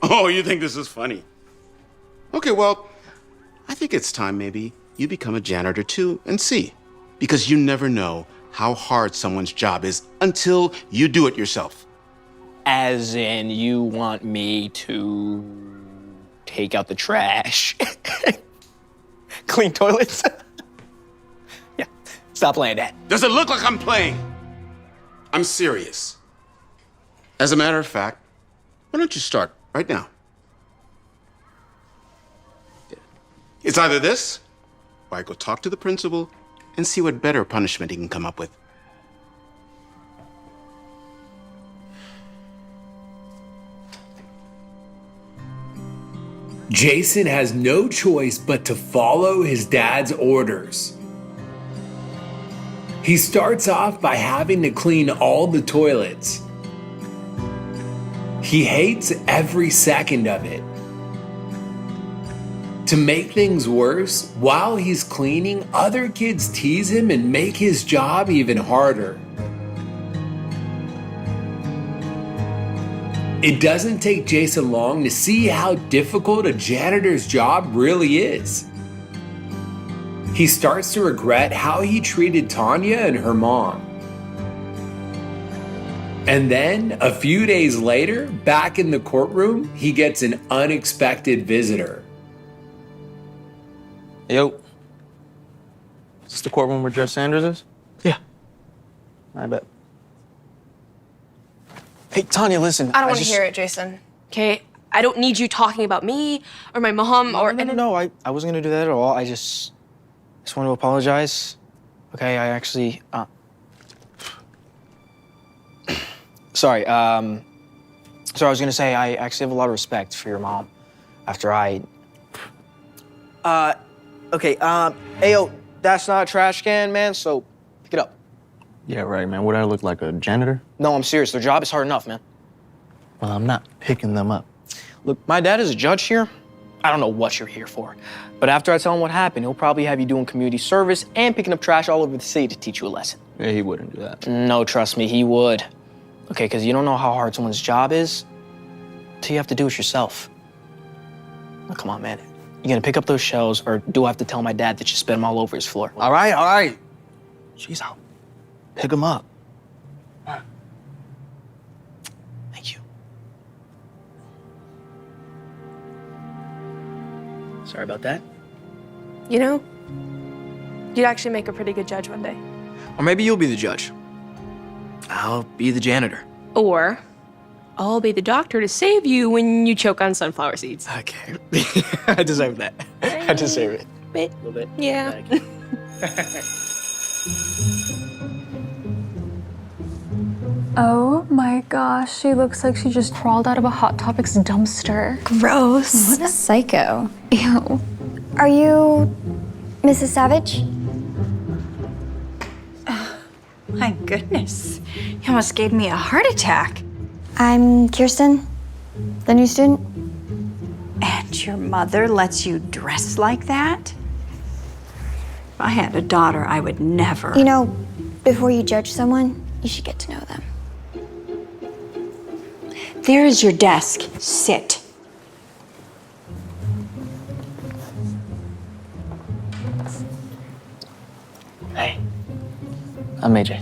Oh, you think this is funny? Okay, well, I think it's time maybe you become a janitor too and see. Because you never know how hard someone's job is until you do it yourself. As in, you want me to take out the trash, clean toilets? Yeah, stop playing that. Does it look like I'm playing? I'm serious. As a matter of fact, why don't you start right now? It's either this, or I go talk to the principal and see what better punishment he can come up with. Jason has no choice but to follow his dad's orders. He starts off by having to clean all the toilets. He hates every second of it. To make things worse, while he's cleaning, other kids tease him and make his job even harder. It doesn't take Jason long to see how difficult a janitor's job really is. He starts to regret how he treated Tanya and her mom. And then, a few days later, back in the courtroom, he gets an unexpected visitor. Yo. Is this the courtroom where Judge Sanders is? Yeah. I bet. Hey, Tanya, listen. I don't want to hear it, Jason. Okay? I don't need you talking about me or my mom No, I wasn't going to do that at all. I just want to apologize. Okay, I actually, sorry, so I was going to say I actually have a lot of respect for your mom after okay, Ayo, that's not a trash can, man, so pick it up. Yeah, right, man. Would I look like a janitor? No, I'm serious. Their job is hard enough, man. Well, I'm not picking them up. Look, my dad is a judge here. I don't know what you're here for. But after I tell him what happened, he'll probably have you doing community service and picking up trash all over the city to teach you a lesson. Yeah, he wouldn't do that. No, trust me, he would. Okay, because you don't know how hard someone's job is until you have to do it yourself. Now, come on, man. You gonna pick up those shells, or do I have to tell my dad that you spit them all over his floor? All right. Jeez, I'll pick them up. Thank you. Sorry about that. You know, you'd actually make a pretty good judge one day. Or maybe you'll be the judge. I'll be the janitor. Or I'll be the doctor to save you when you choke on sunflower seeds. Okay. I deserve that. I deserve it. Bit. A little bit. Yeah. Oh my gosh, she looks like she just crawled out of a Hot Topics dumpster. Gross. What a psycho. Ew. Are you Mrs. Savage? My goodness, you almost gave me a heart attack. I'm Kirsten, the new student. And your mother lets you dress like that? If I had a daughter, I would never. You know, before you judge someone, you should get to know them. There's your desk. Sit. Hey, I'm AJ.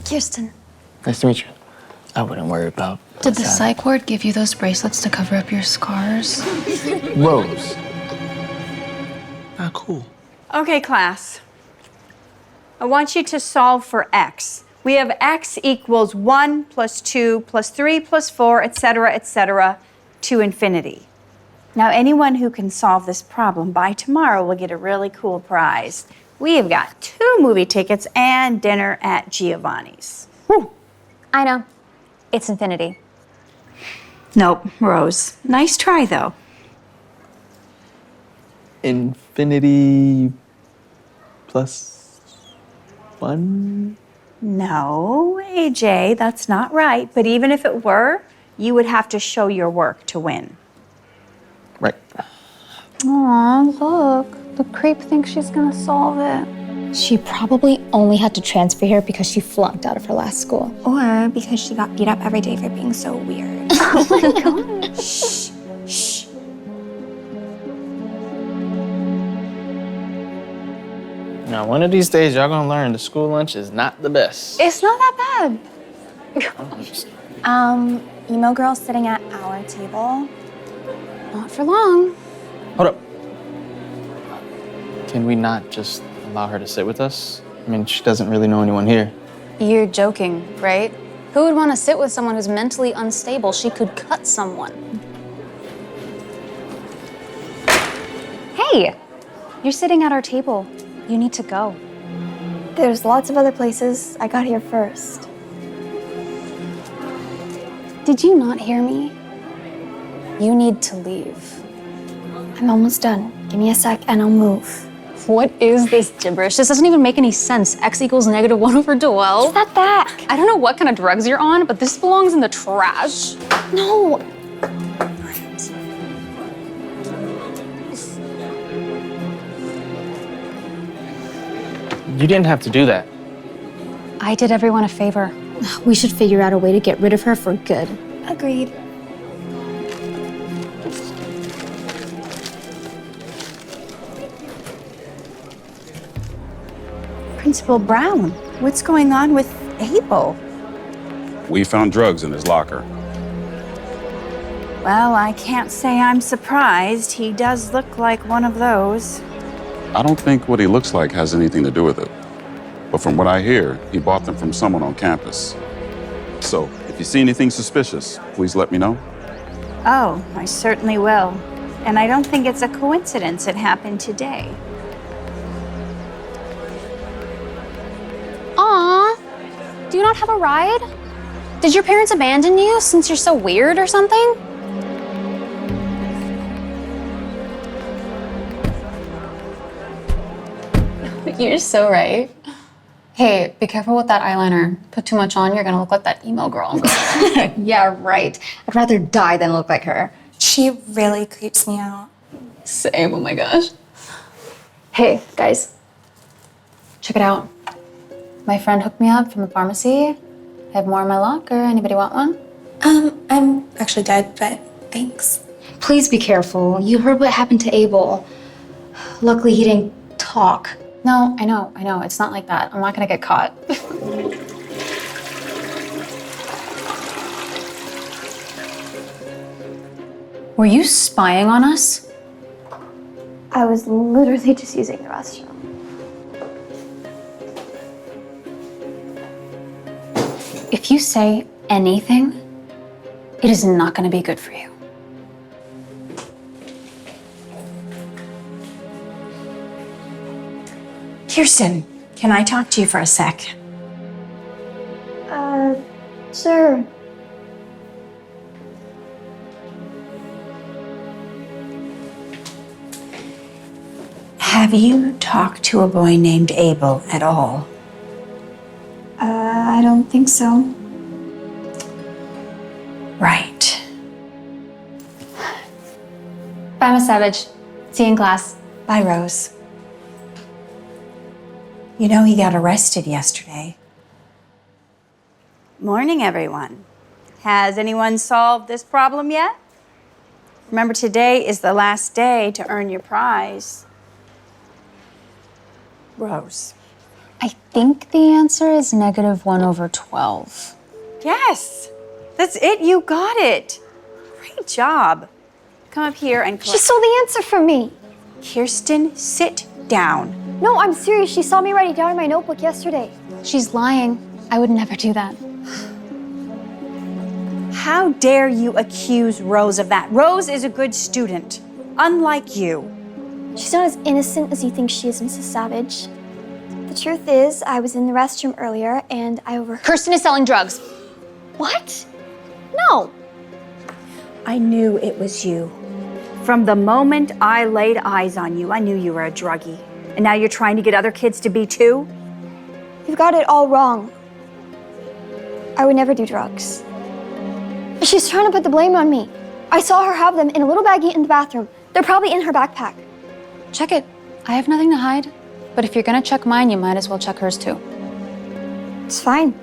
Kirsten. Nice to meet you. I wouldn't worry about. Did the psych ward give you those bracelets to cover up your scars? Rose. Ah, cool. Okay, class. I want you to solve for x. We have x equals 1 plus 2 plus 3 plus 4, etc., to infinity. Now, anyone who can solve this problem by tomorrow will get a really cool prize. We have got 2 movie tickets and dinner at Giovanni's. I know. It's infinity. Nope, Rose. Nice try, though. Infinity plus 1? No, AJ, that's not right. But even if it were, you would have to show your work to win. Right. Aw, look. The creep thinks she's gonna solve it. She probably only had to transfer here because she flunked out of her last school. Or because she got beat up every day for being so weird. Oh my god. Shh, shh. Now, one of these days, y'all gonna learn the school lunch is not the best. It's not that bad. Emo girl sitting at our table. Not for long. Hold up. Can we not just allow her to sit with us? I mean, she doesn't really know anyone here. You're joking, right? Who would want to sit with someone who's mentally unstable? She could cut someone. Hey, you're sitting at our table. You need to go. There's lots of other places. I got here first. Did you not hear me? You need to leave. I'm almost done. Give me a sec and I'll move. What is this gibberish? This doesn't even make any sense. X equals -1/12. Give that back. I don't know what kind of drugs you're on, but this belongs in the trash. No. You didn't have to do that. I did everyone a favor. We should figure out a way to get rid of her for good. Agreed. Principal Brown, what's going on with Abel? We found drugs in his locker. Well, I can't say I'm surprised. He does look like one of those. I don't think what he looks like has anything to do with it. But from what I hear, he bought them from someone on campus. So, if you see anything suspicious, please let me know. Oh, I certainly will. And I don't think it's a coincidence it happened today. Aw, do you not have a ride? Did your parents abandon you since you're so weird or something? You're so right. Hey, be careful with that eyeliner. Put too much on, you're gonna look like that emo girl. Yeah, right. I'd rather die than look like her. She really creeps me out. Same, oh my gosh. Hey, guys. Check it out. My friend hooked me up from the pharmacy. I have more in my locker. Anybody want one? I'm actually dead, but thanks. Please be careful. You heard what happened to Abel. Luckily, he didn't talk. No, I know. It's not like that. I'm not gonna get caught. Were you spying on us? I was literally just using the restroom. If you say anything, it is not gonna be good for you. Kirsten, can I talk to you for a sec? Sure. Have you talked to a boy named Abel at all? I don't think so. Right. Bye, Miss Savage. See you in class. Bye, Rose. You know, he got arrested yesterday. Morning, everyone. Has anyone solved this problem yet? Remember, today is the last day to earn your prize. Rose. I think the answer is -1/12. Yes, that's it. You got it. Great job. Come up here and She stole the answer from me. Kirsten, sit down. No, I'm serious. She saw me write it down in my notebook yesterday. She's lying. I would never do that. How dare you accuse Rose of that? Rose is a good student, unlike you. She's not as innocent as you think she is, Mrs. Savage. The truth is, I was in the restroom earlier and I overheard. Kirsten is selling drugs. What? No. I knew it was you. From the moment I laid eyes on you, I knew you were a druggie. And now you're trying to get other kids to be too? You've got it all wrong. I would never do drugs. She's trying to put the blame on me. I saw her have them in a little baggie in the bathroom. They're probably in her backpack. Check it. I have nothing to hide. But if you're gonna check mine, you might as well check hers too. It's fine.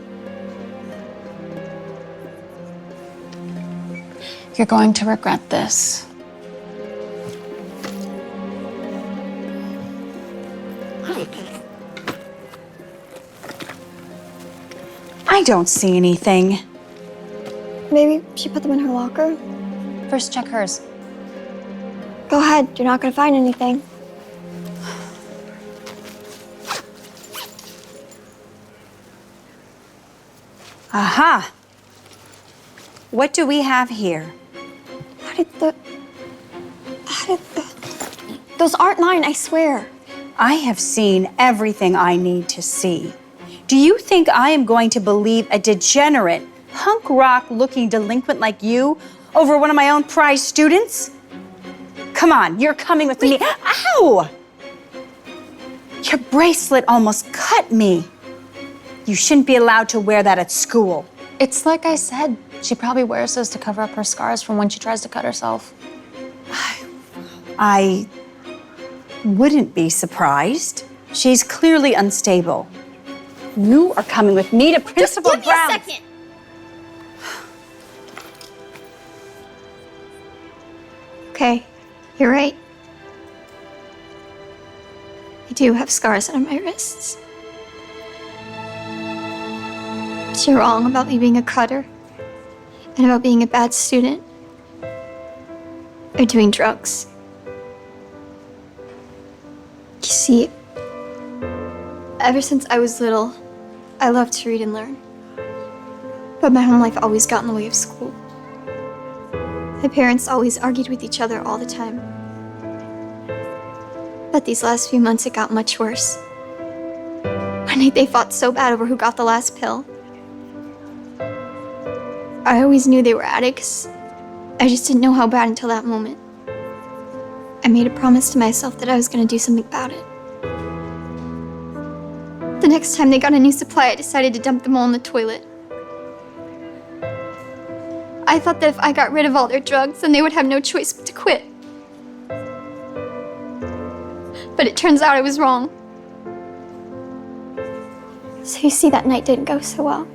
You're going to regret this. I don't see anything. Maybe she put them in her locker. First, check hers. Go ahead. You're not going to find anything. Aha! What do we have here? Those aren't mine, I swear. I have seen everything I need to see. Do you think I am going to believe a degenerate, punk rock looking delinquent like you over one of my own prize students? Come on, you're coming with me. Ow! Your bracelet almost cut me. You shouldn't be allowed to wear that at school. It's like I said, she probably wears those to cover up her scars from when she tries to cut herself. I wouldn't be surprised. She's clearly unstable. You are coming with me to Principal Brown. Just give me a second. Okay, you're right. I do have scars on my wrists. But you're wrong about me being a cutter and about being a bad student or doing drugs. You see, ever since I was little, I loved to read and learn. But my home life always got in the way of school. My parents always argued with each other all the time. But these last few months, it got much worse. One night, they fought so bad over who got the last pill. I always knew they were addicts. I just didn't know how bad until that moment. I made a promise to myself that I was going to do something about it. The next time they got a new supply, I decided to dump them all in the toilet. I thought that if I got rid of all their drugs, then they would have no choice but to quit. But it turns out I was wrong. So you see, that night didn't go so well.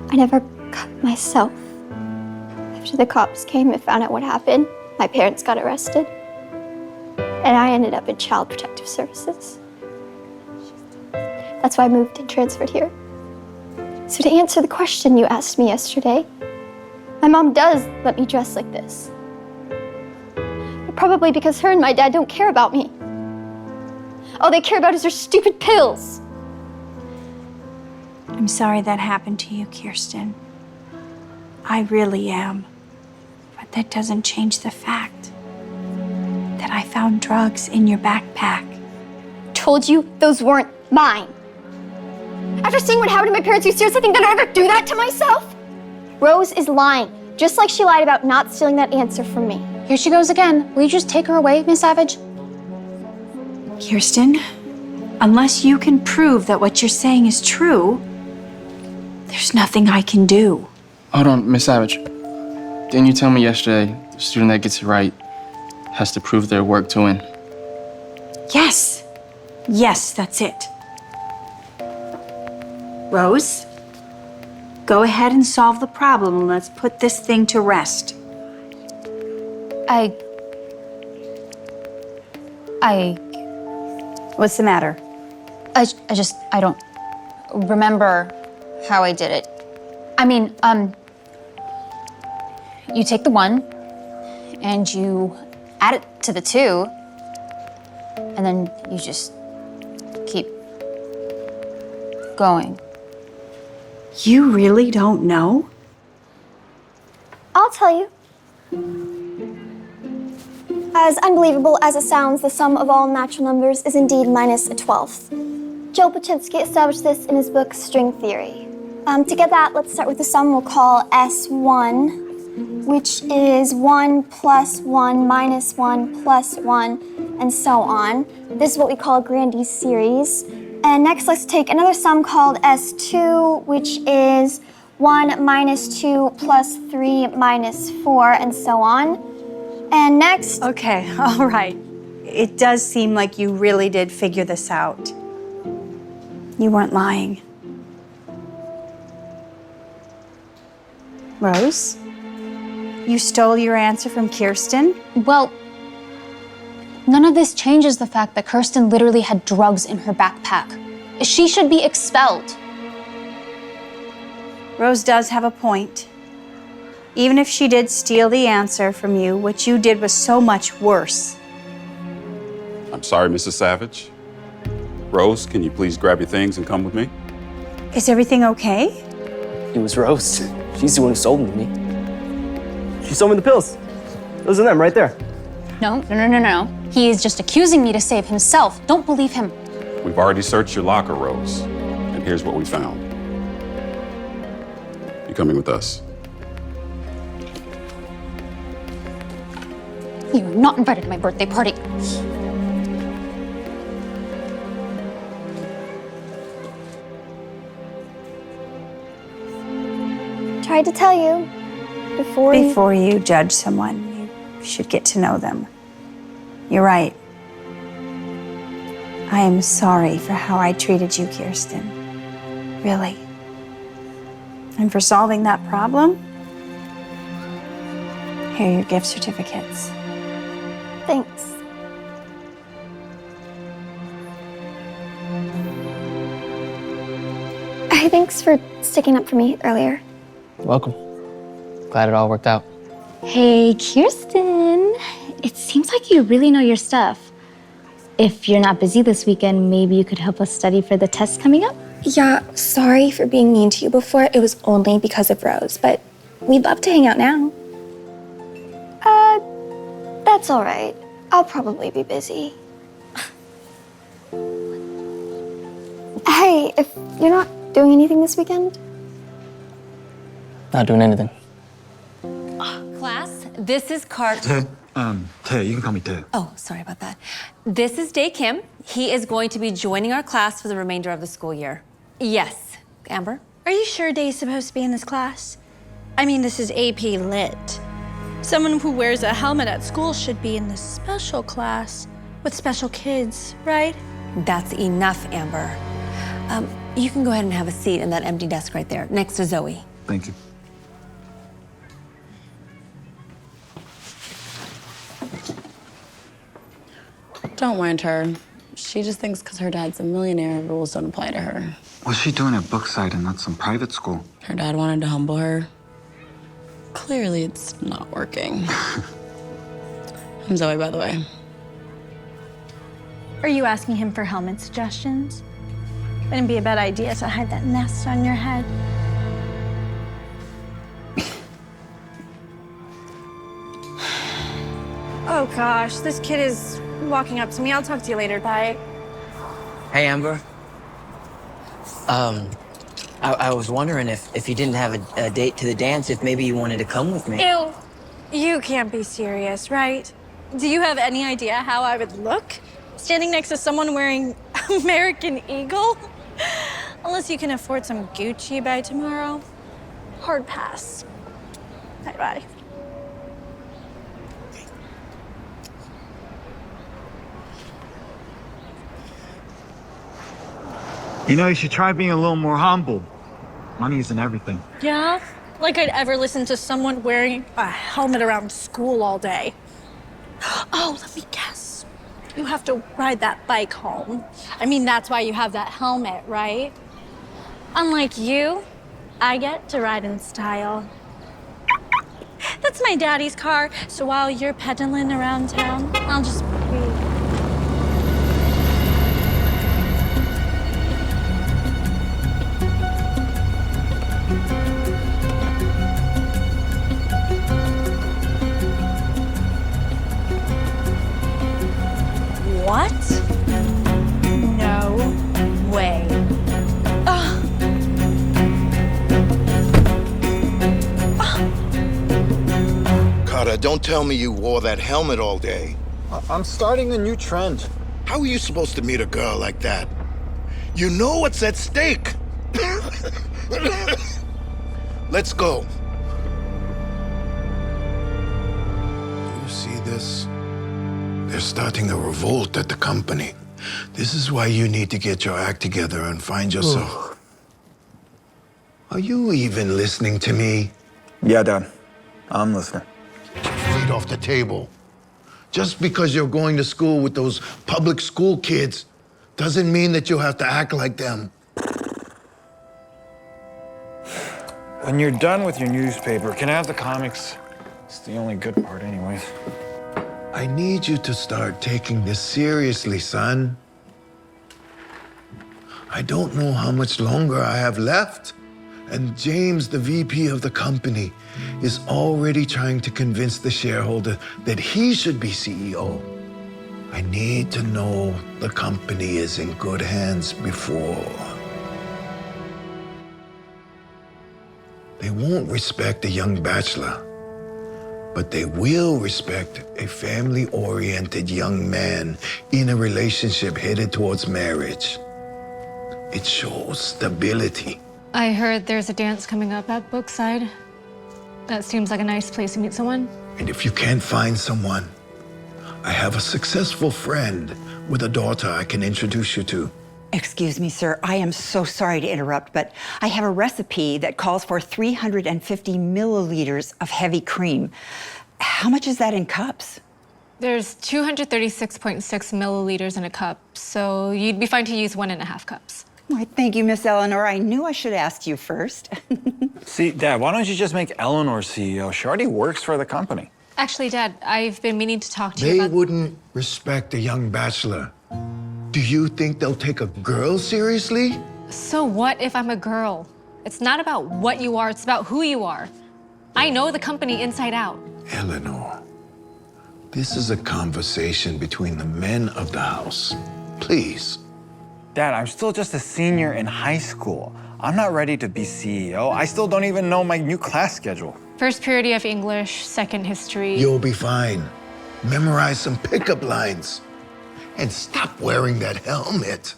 I never cut myself. After the cops came and found out what happened, my parents got arrested. And I ended up in Child Protective Services. That's why I moved and transferred here. So to answer the question you asked me yesterday, my mom does let me dress like this. But probably because her and my dad don't care about me. All they care about is their stupid pills. I'm sorry that happened to you, Kirsten. I really am. But that doesn't change the fact that I found drugs in your backpack. Told you those weren't mine. After seeing what happened to my parents, you seriously think that I'd ever do that to myself? Rose is lying, just like she lied about not stealing that answer from me. Here she goes again. Will you just take her away, Miss Savage? Kirsten, unless you can prove that what you're saying is true, there's nothing I can do. Hold on, Miss Savage. Didn't you tell me yesterday the student that gets it right has to prove their work to win? Yes. Yes, that's it. Rose, go ahead and solve the problem and let's put this thing to rest. What's the matter? I don't remember how I did it. I mean, you take the 1 and you add it to the 2, and then you just keep going. You really don't know? I'll tell you. As unbelievable as it sounds, the sum of all natural numbers is indeed minus a 12th. Joel Paczynski established this in his book, String Theory. To get that, let's start with the sum we'll call S1, which is 1 plus 1 minus 1 plus 1, and so on. This is what we call a Grandi's series. And next, let's take another sum called S2, which is 1 minus 2 plus 3 minus 4, and so on. And next... Okay, all right. It does seem like you really did figure this out. You weren't lying. Rose? You stole your answer from Kirsten? Well, none of this changes the fact that Kirsten literally had drugs in her backpack. She should be expelled. Rose does have a point. Even if she did steal the answer from you, what you did was so much worse. I'm sorry, Mrs. Savage. Rose, can you please grab your things and come with me? Is everything okay? It was Rose. She's the one who sold them to me. She sold me the pills. Those are them right there. No. He is just accusing me to save himself. Don't believe him. We've already searched your locker, Rose, and here's what we found. You coming with us? You are not invited to my birthday party. Tried to tell you Before you judge someone, you should get to know them. You're right. I am sorry for how I treated you, Kirsten. Really. And for solving that problem, here are your gift certificates. Thanks. Hey, thanks for sticking up for me earlier. Welcome. Glad it all worked out. Hey, Kirsten. It seems like you really know your stuff. If you're not busy this weekend, maybe you could help us study for the test coming up? Yeah, sorry for being mean to you before. It was only because of Rose, but we'd love to hang out now. That's all right. I'll probably be busy. Hey, if you're not doing anything this weekend? Not doing anything. Class, this is Cart. Tae, you can call me Tae. Oh, sorry about that. This is Dae Kim. He is going to be joining our class for the remainder of the school year. Yes. Amber? Are you sure Dae's supposed to be in this class? I mean, this is AP Lit. Someone who wears a helmet at school should be in this special class with special kids, right? That's enough, Amber. You can go ahead and have a seat in that empty desk right there, next to Zoe. Thank you. Don't mind her. She just thinks because her dad's a millionaire, rules don't apply to her. What's she doing at Brookside and not some private school? Her dad wanted to humble her. Clearly, it's not working. I'm Zoe, by the way. Are you asking him for helmet suggestions? Wouldn't be a bad idea to hide that nest on your head. Oh gosh, this kid is walking up to me. I'll talk to you later. Bye. Hey, Amber. I was wondering if you didn't have a date to the dance, if maybe you wanted to come with me. Ew. You can't be serious, right? Do you have any idea how I would look standing next to someone wearing American Eagle? Unless you can afford some Gucci by tomorrow. Hard pass. Bye-bye. You know, you should try being a little more humble. Money isn't everything. Yeah? Like I'd ever listen to someone wearing a helmet around school all day. Oh, let me guess. You have to ride that bike home. I mean, that's why you have that helmet, right? Unlike you, I get to ride in style. That's my daddy's car, so while you're pedaling around town, I'll just breathe. What? No way. Carter, don't tell me you wore that helmet all day. I'm starting a new trend. How are you supposed to meet a girl like that? You know what's at stake. Let's go. Do you see this? They're starting a revolt at the company. This is why you need to get your act together and find yourself. Are you even listening to me? Yeah, Dad. I'm listening. Feet off the table. Just because you're going to school with those public school kids doesn't mean that you have to act like them. When you're done with your newspaper, can I have the comics? It's the only good part anyways. I need you to start taking this seriously, son. I don't know how much longer I have left. And James, the VP of the company, is already trying to convince the shareholder that he should be CEO. I need to know the company is in good hands before. They won't respect a young bachelor, but they will respect a family-oriented young man in a relationship headed towards marriage. It shows stability. I heard there's a dance coming up at Brookside. That seems like a nice place to meet someone. And if you can't find someone, I have a successful friend with a daughter I can introduce you to. Excuse me, sir. I am so sorry to interrupt, but I have a recipe that calls for 350 milliliters of heavy cream. How much is that in cups? There's 236.6 milliliters in a cup, so you'd be fine to use 1.5 cups. Why, thank you, Miss Eleanor. I knew I should ask you first. See, Dad, why don't you just make Eleanor CEO? She already works for the company. Actually, Dad, I've been meaning to talk to you They about... wouldn't respect a young bachelor. Do you think they'll take a girl seriously? So what if I'm a girl? It's not about what you are, it's about who you are. I know the company inside out. Eleanor, this is a conversation between the men of the house. Please. Dad, I'm still just a senior in high school. I'm not ready to be CEO. I still don't even know my new class schedule. First period of English, second history. You'll be fine. Memorize some pickup lines. And stop wearing that helmet.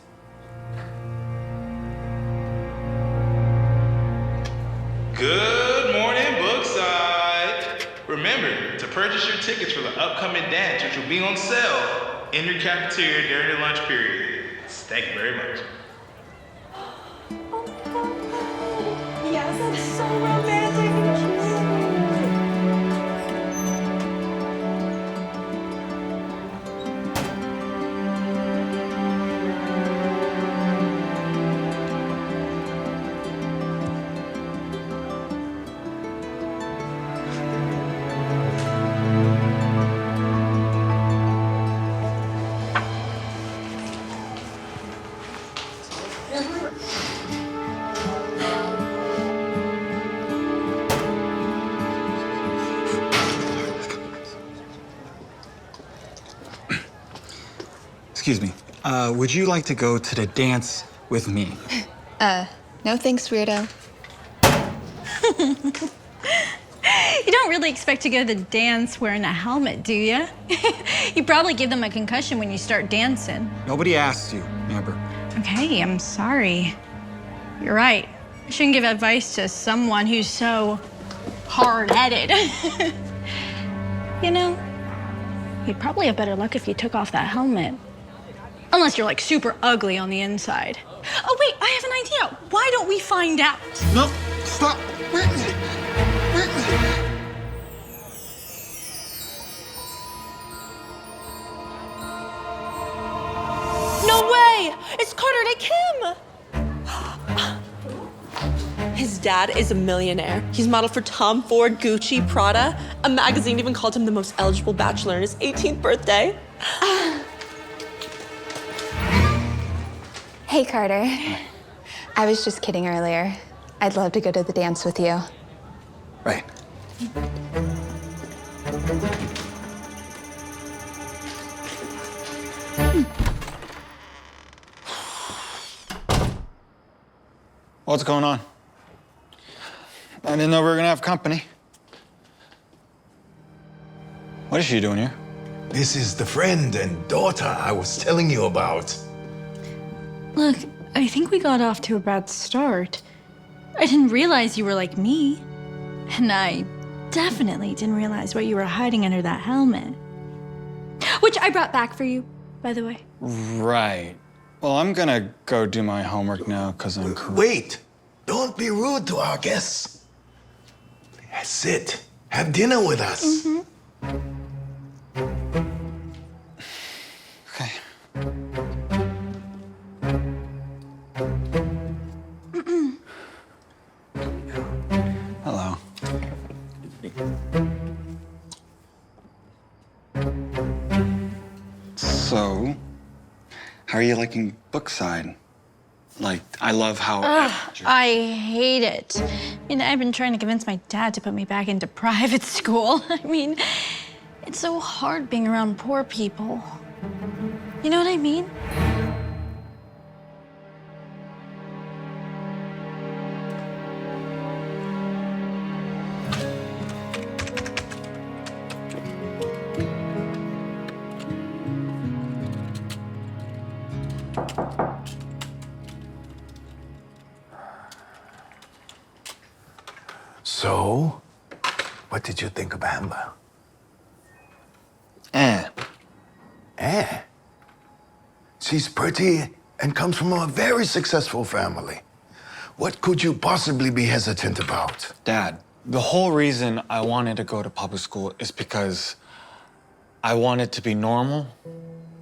Good morning, Brookside. Remember to purchase your tickets for the upcoming dance, which will be on sale in your cafeteria during the lunch period. Thank you very much. Yes, that's so romantic. Excuse me. Would you like to go to the dance with me? No thanks, weirdo. You don't really expect to go to the dance wearing a helmet, do you? You probably give them a concussion when you start dancing. Nobody asked you, Amber. Okay, I'm sorry. You're right. I shouldn't give advice to someone who's so hard-headed. You know, you'd probably have better luck if you took off that helmet. Unless you're like super ugly on the inside. Oh wait, I have an idea. Why don't we find out? No, stop. No way! It's Carter Day Kim! His dad is a millionaire. He's modeled for Tom Ford, Gucci, Prada. A magazine even called him the most eligible bachelor on his 18th birthday. Hey, Carter. I was just kidding earlier. I'd love to go to the dance with you. Right. What's going on? I didn't know we were gonna have company. What is she doing here? This is the friend and daughter I was telling you about. Look, I think we got off to a bad start. I didn't realize you were like me. And I definitely didn't realize what you were hiding under that helmet. Which I brought back for you, by the way. Right. Well, I'm gonna go do my homework now because I'm cool. Wait! Don't be rude to our guests. Sit. Have dinner with us. Okay. Hello. So, how are you liking Bookside? Like, I love how... I hate it. I've been trying to convince my dad to put me back into private school. I mean, it's so hard being around poor people. You know what I mean? So, what did you think of Amber? She's pretty and comes from a very successful family. What could you possibly be hesitant about? Dad, the whole reason I wanted to go to public school is because I wanted to be normal,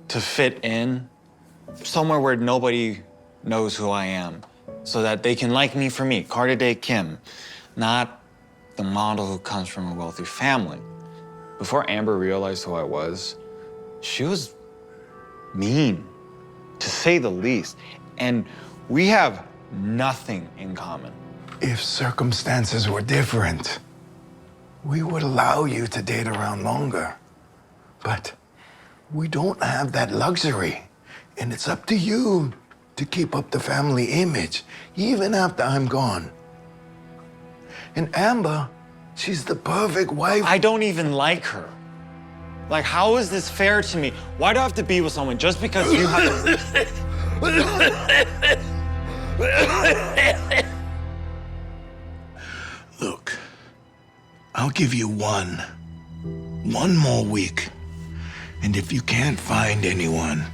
to fit in, somewhere where nobody knows who I am, so that they can like me for me, Carter Day Kim, not the model who comes from a wealthy family. Before Amber realized who I was, she was mean, to say the least. And we have nothing in common. If circumstances were different, we would allow you to date around longer. But we don't have that luxury. And it's up to you to keep up the family image, even after I'm gone. And Amber, she's the perfect wife. I don't even like her. Like, how is this fair to me? Why do I have to be with someone just because you have to... Look, I'll give you one more week. And if you can't find anyone,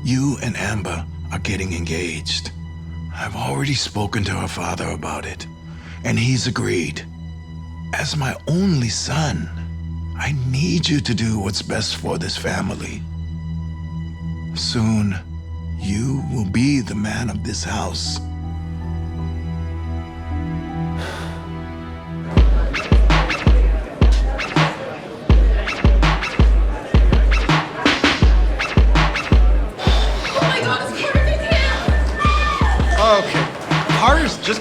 you and Amber are getting engaged. I've already spoken to her father about it, and he's agreed. As my only son, I need you to do what's best for this family. Soon, you will be the man of this house. Okay,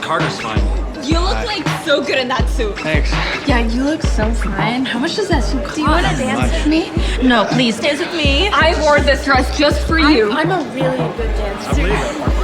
Carter's fine. You look like so good in that suit. Thanks. Yeah, you look so fine. How much does that suit cost? Do you want to dance with me? No, please dance with me. I wore this dress just for you. I'm a really good dancer.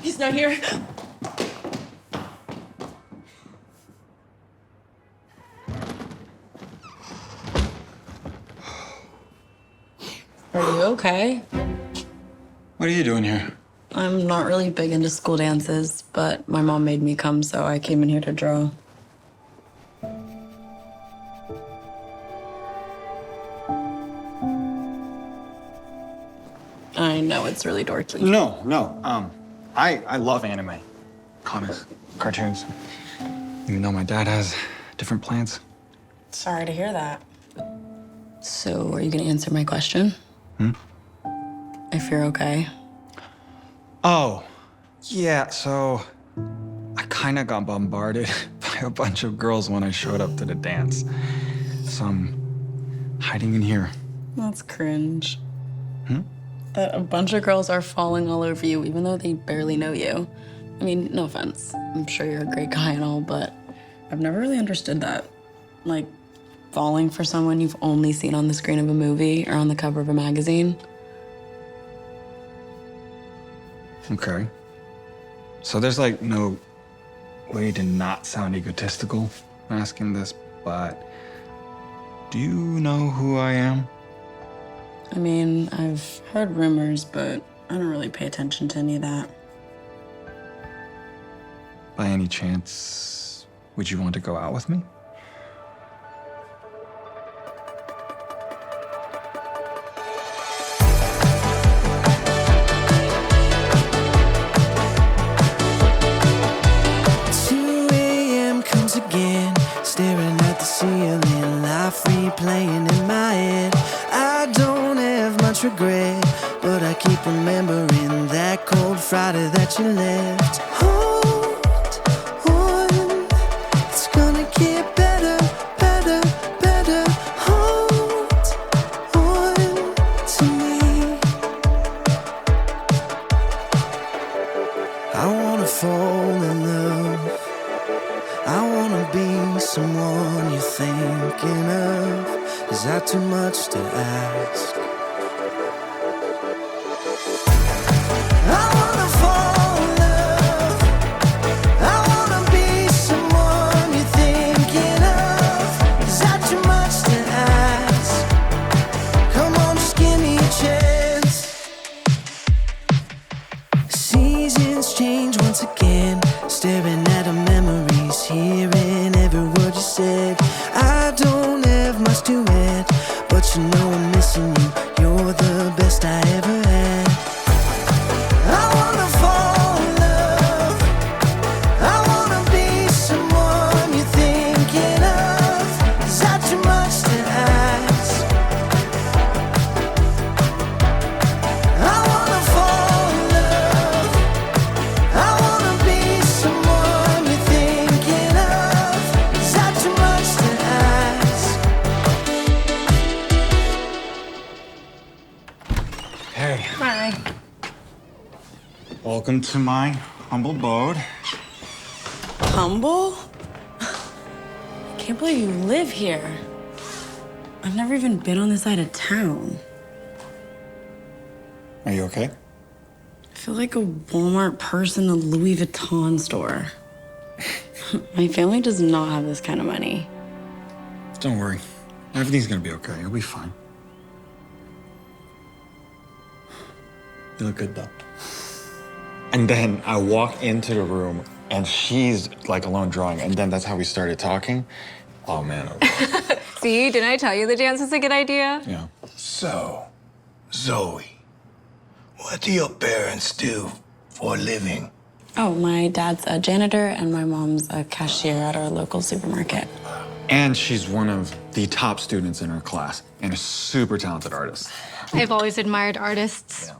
He's not here. Are you okay? What are you doing here? I'm not really big into school dances, but my mom made me come, so I came in here to draw. I know it's really dorky. No. I love anime, comics, cartoons. Even though my dad has different plans. Sorry to hear that. So, are you gonna answer my question? If you're okay. Oh, yeah, so I kind of got bombarded by a bunch of girls when I showed up to the dance. So I'm hiding in here. That's cringe. that a bunch of girls are falling all over you, even though they barely know you. I mean, no offense. I'm sure you're a great guy and all, but I've never really understood that. Like, falling for someone you've only seen on the screen of a movie or on the cover of a magazine. Okay. So there's like no way to not sound egotistical asking this, but do you know who I am? I mean, I've heard rumors, but I don't really pay attention to any of that. By any chance, would you want to go out with me? Staring at the ceiling, life replaying in my head. I don't have much regret, but I keep remembering that cold Friday that you left. Hold on, it's gonna get better, better, better. Hold on to me. I wanna fall in love. I wanna be someone you're thinking of. Is that too much to ask? I wanna fall in love. I wanna be someone you're thinking of. Is that too much to ask? Come on, just give me a chance. Seasons change once again, staring at a memory. Hearing every word you said. I don't have much to add, but you know I'm missing you. You're the best I ever had. I wanna fall in love. I wanna be someone you're thinking of. Is that too much to ask? I wanna fall in love. I wanna be someone you're thinking of. Is that too much to ask? Hey. Hi. Welcome to my humble abode. Humble? I can't believe you live here. I've never even been on this side of town. Are you okay? I feel like a Walmart purse in a Louis Vuitton store. My family does not have this kind of money. Don't worry. Everything's gonna be okay. You'll be fine. You look good though. And then I walk into the room and she's like alone drawing. And then that's how we started talking. Oh man. See, didn't I tell you the dance is a good idea? Yeah. So, Zoe, what do your parents do for a living? Oh, my dad's a janitor and my mom's a cashier at our local supermarket. And she's one of the top students in her class and a super talented artist. I've always admired artists.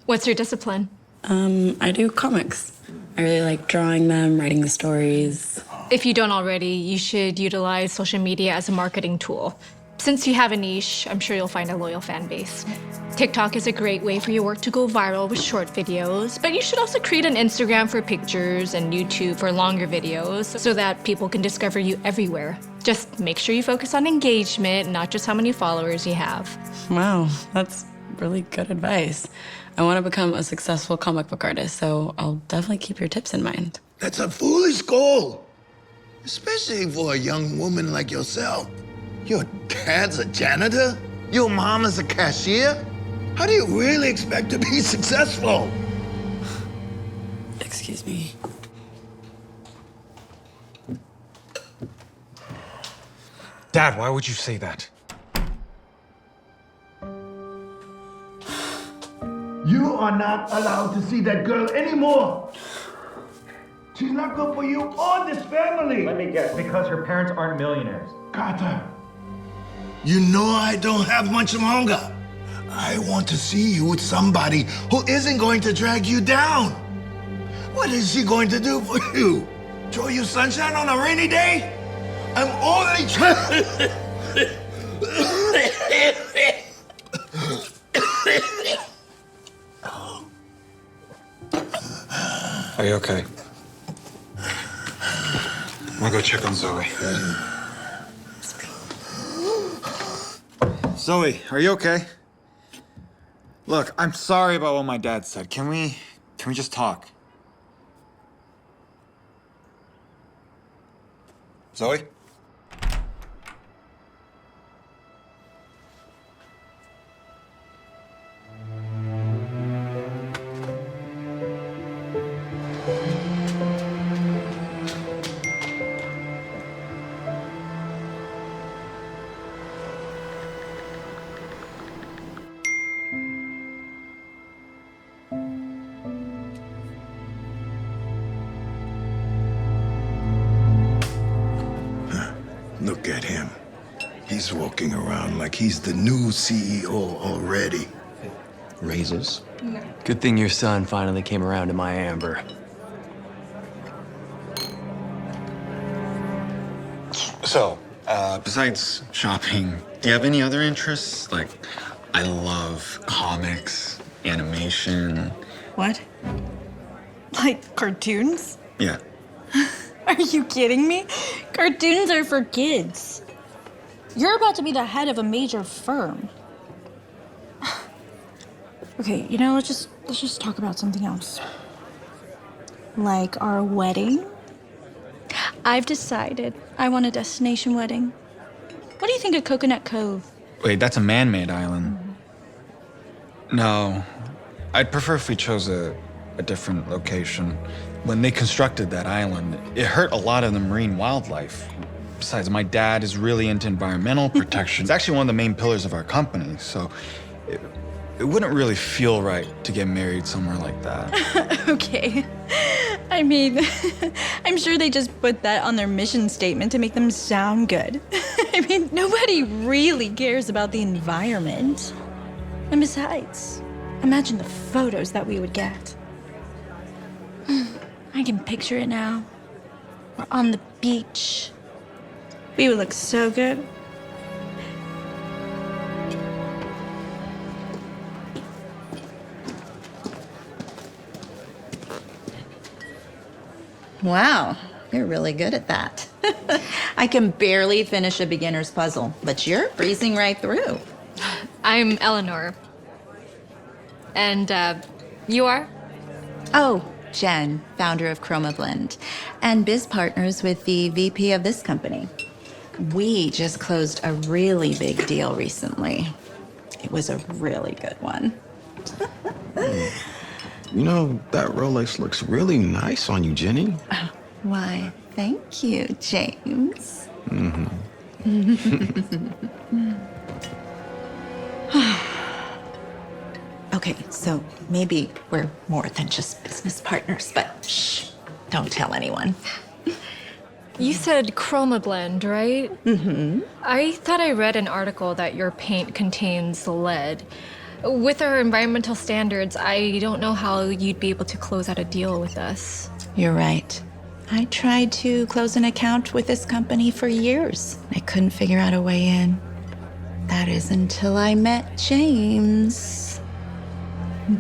What's your discipline? I do comics. I really like drawing them, writing the stories. If you don't already, you should utilize social media as a marketing tool. Since you have a niche, I'm sure you'll find a loyal fan base. TikTok is a great way for your work to go viral with short videos, but you should also create an Instagram for pictures and YouTube for longer videos so that people can discover you everywhere. Just make sure you focus on engagement, not just how many followers you have. Wow, that's really good advice. I want to become a successful comic book artist, so I'll definitely keep your tips in mind. That's a foolish goal, especially for a young woman like yourself. Your dad's a janitor? Your mom is a cashier? How do you really expect to be successful? Excuse me. Dad, why would you say that? You are not allowed to see that girl anymore. She's not good for you or this family. Let me guess, because her parents aren't millionaires. Carter, you know I don't have much longer. I want to see you with somebody who isn't going to drag you down. What is she going to do for you? Throw you sunshine on a rainy day? I'm only trying. you okay? I'm gonna go check on Zoe. Zoe, are you okay? Look, I'm sorry about what my dad said. Can we just talk? Zoe? Look at him. He's walking around like he's the new CEO already. Raises. Good thing your son finally came around to my Amber. So, besides shopping, do you have any other interests? Like, I love comics, animation. What? Like cartoons? Yeah. Are you kidding me? Cartoons are for kids. You're about to be the head of a major firm. Okay, let's just talk about something else. Like our wedding. I've decided I want a destination wedding. What do you think of Coconut Cove? Wait, that's a man-made island. No, I'd prefer if we chose a different location. When they constructed that island, it hurt a lot of the marine wildlife. Besides, my dad is really into environmental protection. It's actually one of the main pillars of our company, so it wouldn't really feel right to get married somewhere like that. Okay. I mean, I'm sure they just put that on their mission statement to make them sound good. I mean, nobody really cares about the environment. And besides, imagine the photos that we would get. I can picture it now. We're on the beach. We would look so good. Wow, you're really good at that. I can barely finish a beginner's puzzle, but you're breezing right through. I'm Eleanor. And you are? Oh, Jen, founder of Chroma Blend, and biz partners with the VP of this company. We just closed a really big deal recently. It was a really good one. You know, that Rolex looks really nice on you, Jenny. Why, thank you, James. Okay, so maybe we're more than just business partners, but shh, don't tell anyone. You said Chroma Blend, right? Mm-hmm. I thought I read an article that your paint contains lead. With our environmental standards, I don't know how you'd be able to close out a deal with us. You're right. I tried to close an account with this company for years. I couldn't figure out a way in. That is until I met James.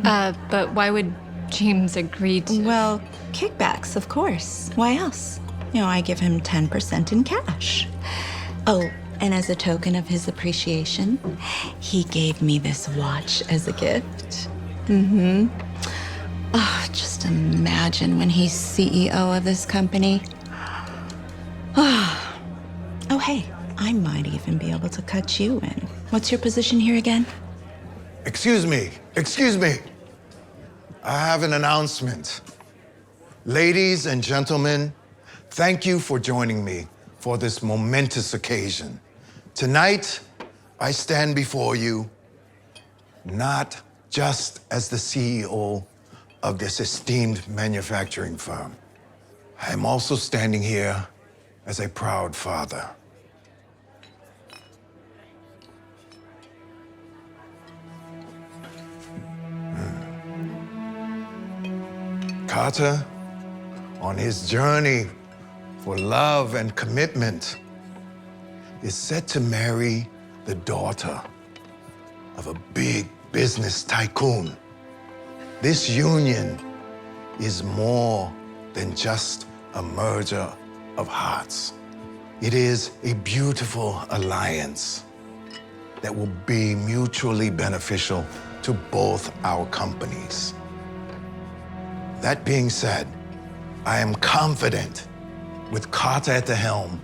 But why would James agree to? Well, kickbacks, of course. Why else? I give him 10% in cash. Oh, and as a token of his appreciation, he gave me this watch as a gift. Oh, just imagine when he's CEO of this company. Oh, hey, I might even be able to cut you in. What's your position here again? Excuse me. I have an announcement. Ladies and gentlemen, thank you for joining me for this momentous occasion. Tonight, I stand before you not just as the CEO of this esteemed manufacturing firm. I am also standing here as a proud father. Carter, on his journey for love and commitment, is set to marry the daughter of a big business tycoon. This union is more than just a merger of hearts. It is a beautiful alliance that will be mutually beneficial to both our companies. That being said, I am confident with Carter at the helm,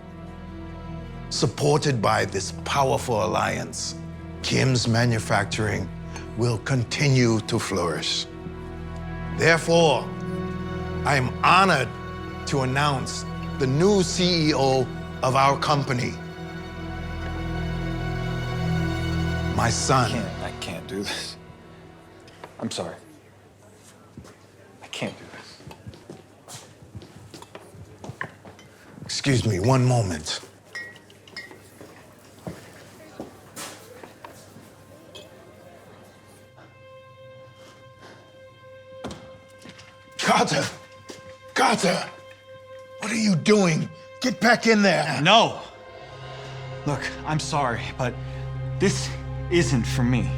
supported by this powerful alliance, Kim's manufacturing will continue to flourish. Therefore, I am honored to announce the new CEO of our company, my son. I can't do this. I'm sorry. I can't do this. Excuse me, one moment. Carter! Carter! What are you doing? Get back in there! No! Look, I'm sorry, but this isn't for me.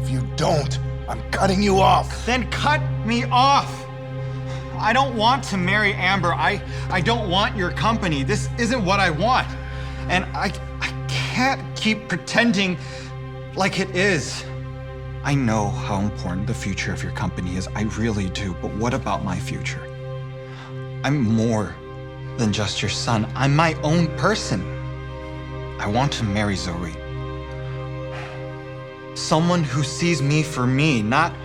If you don't, I'm cutting you off. Then cut me off! I don't want to marry Amber. I don't want your company. This isn't what I want. And I can't keep pretending like it is. I know how important the future of your company is. I really do. But what about my future? I'm more than just your son. I'm my own person. I want to marry Zoe. Someone who sees me for me, not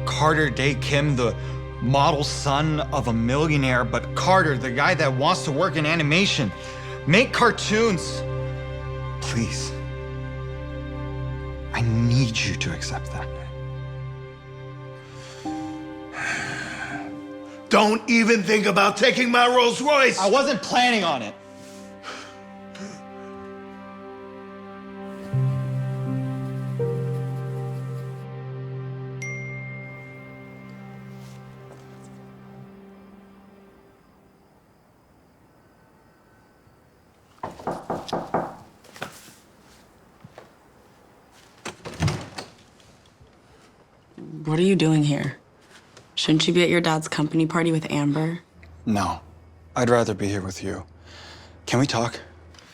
Carter Day Kim, the model son of a millionaire, but Carter, the guy that wants to work in animation, make cartoons. Please. I need you to accept that. Don't even think about taking my Rolls Royce! I wasn't planning on it. What are you doing here? Shouldn't you be at your dad's company party with Amber? No, I'd rather be here with you. Can we talk?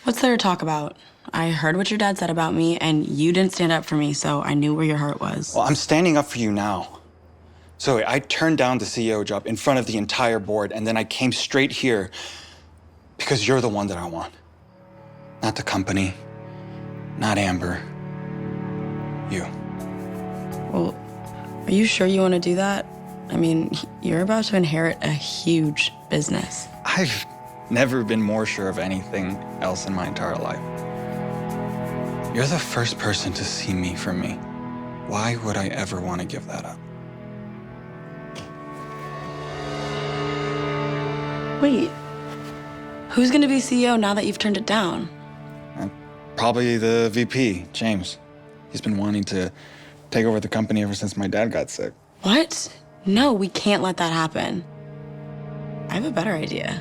What's there to talk about? I heard what your dad said about me, and you didn't stand up for me, so I knew where your heart was. Well, I'm standing up for you now. Zoe, I turned down the CEO job in front of the entire board, and then I came straight here because you're the one that I want. Not the company, not Amber. You. Well, are you sure you want to do that? I mean, you're about to inherit a huge business. I've never been more sure of anything else in my entire life. You're the first person to see me for me. Why would I ever want to give that up? Wait, who's gonna be CEO now that you've turned it down? Probably the VP, James. He's been wanting to take over the company ever since my dad got sick. What? No, we can't let that happen. I have a better idea.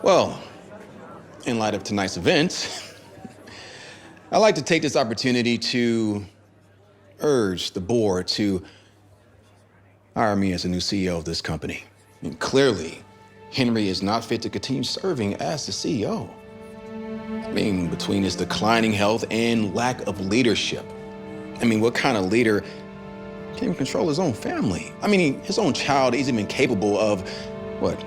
Well, in light of tonight's event, I'd like to take this opportunity to urge the board to hire me as the new CEO of this company. And clearly, Henry is not fit to continue serving as the CEO. I mean, between his declining health and lack of leadership. I mean, what kind of leader can't even control his own family? I mean, his own child isn't even capable of, what,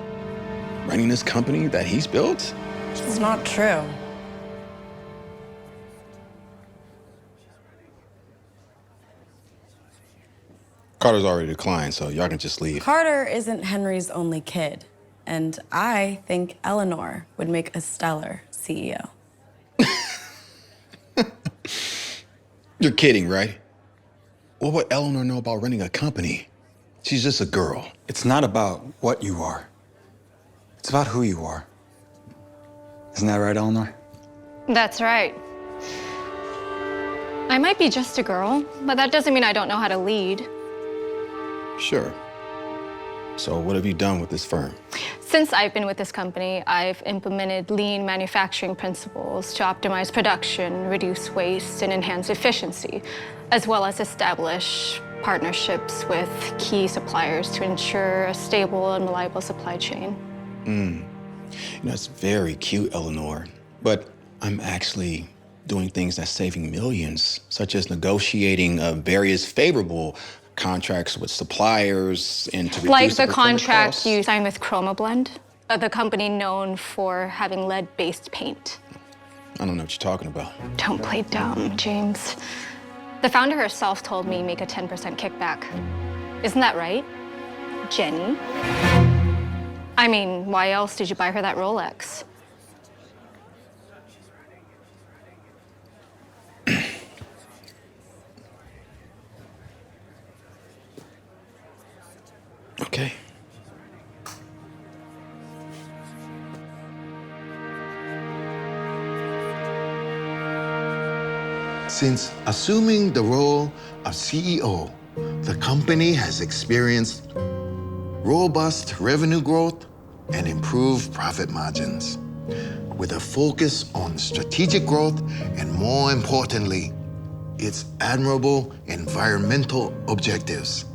running this company that he's built? It's not true. Carter's already declined, so y'all can just leave. Carter isn't Henry's only kid, and I think Eleanor would make a stellar CEO. You're kidding, right? What would Eleanor know about running a company? She's just a girl. It's not about what you are. It's about who you are. Isn't that right, Eleanor? That's right. I might be just a girl, but that doesn't mean I don't know how to lead. Sure. So what have you done with this firm? Since I've been with this company, I've implemented lean manufacturing principles to optimize production, reduce waste, and enhance efficiency, as well as establish partnerships with key suppliers to ensure a stable and reliable supply chain. It's very cute, Eleanor, but I'm actually doing things that's saving millions, such as negotiating various favorable contracts with suppliers and to reduce Like the procurement contract costs. you signed with ChromaBlend, the company known for having lead-based paint. I don't know what you're talking about. Don't play dumb, James. The founder herself told me make a 10% kickback. Isn't that right, Jenny? I mean, why else did you buy her that Rolex? Okay. Since assuming the role of CEO, the company has experienced robust revenue growth and improved profit margins, with a focus on strategic growth and, more importantly, its admirable environmental objectives.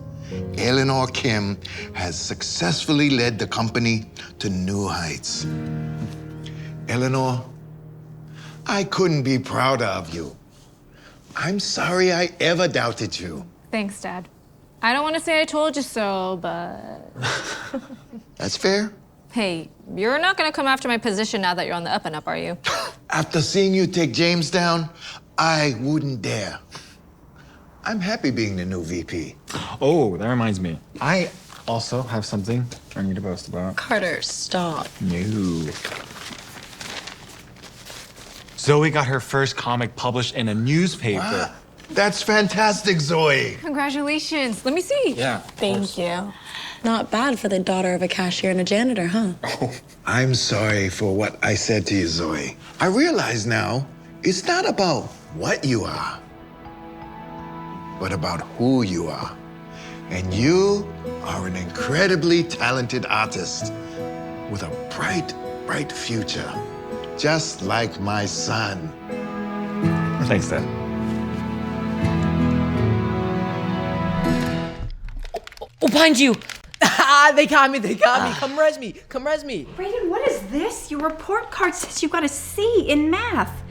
Eleanor Kim has successfully led the company to new heights. Eleanor, I couldn't be prouder of you. I'm sorry I ever doubted you. Thanks, Dad. I don't want to say I told you so, but... That's fair. Hey, you're not going to come after my position now that you're on the up and up, are you? After seeing you take James down, I wouldn't dare. I'm happy being the new VP. Oh, that reminds me. I also have something I need to boast about. Carter, stop. No. Zoe got her first comic published in a newspaper. That's fantastic, Zoe. Congratulations. Let me see. Yeah. Thank you. Not bad for the daughter of a cashier and a janitor, huh? I'm sorry for what I said to you, Zoe. I realize now it's not about what you are, but about who you are. And you are an incredibly talented artist with a bright, bright future, just like my son. Thanks, Dad. Oh, behind you! They got me. Come res me. Brayden, what is this? Your report card says you got a C in math.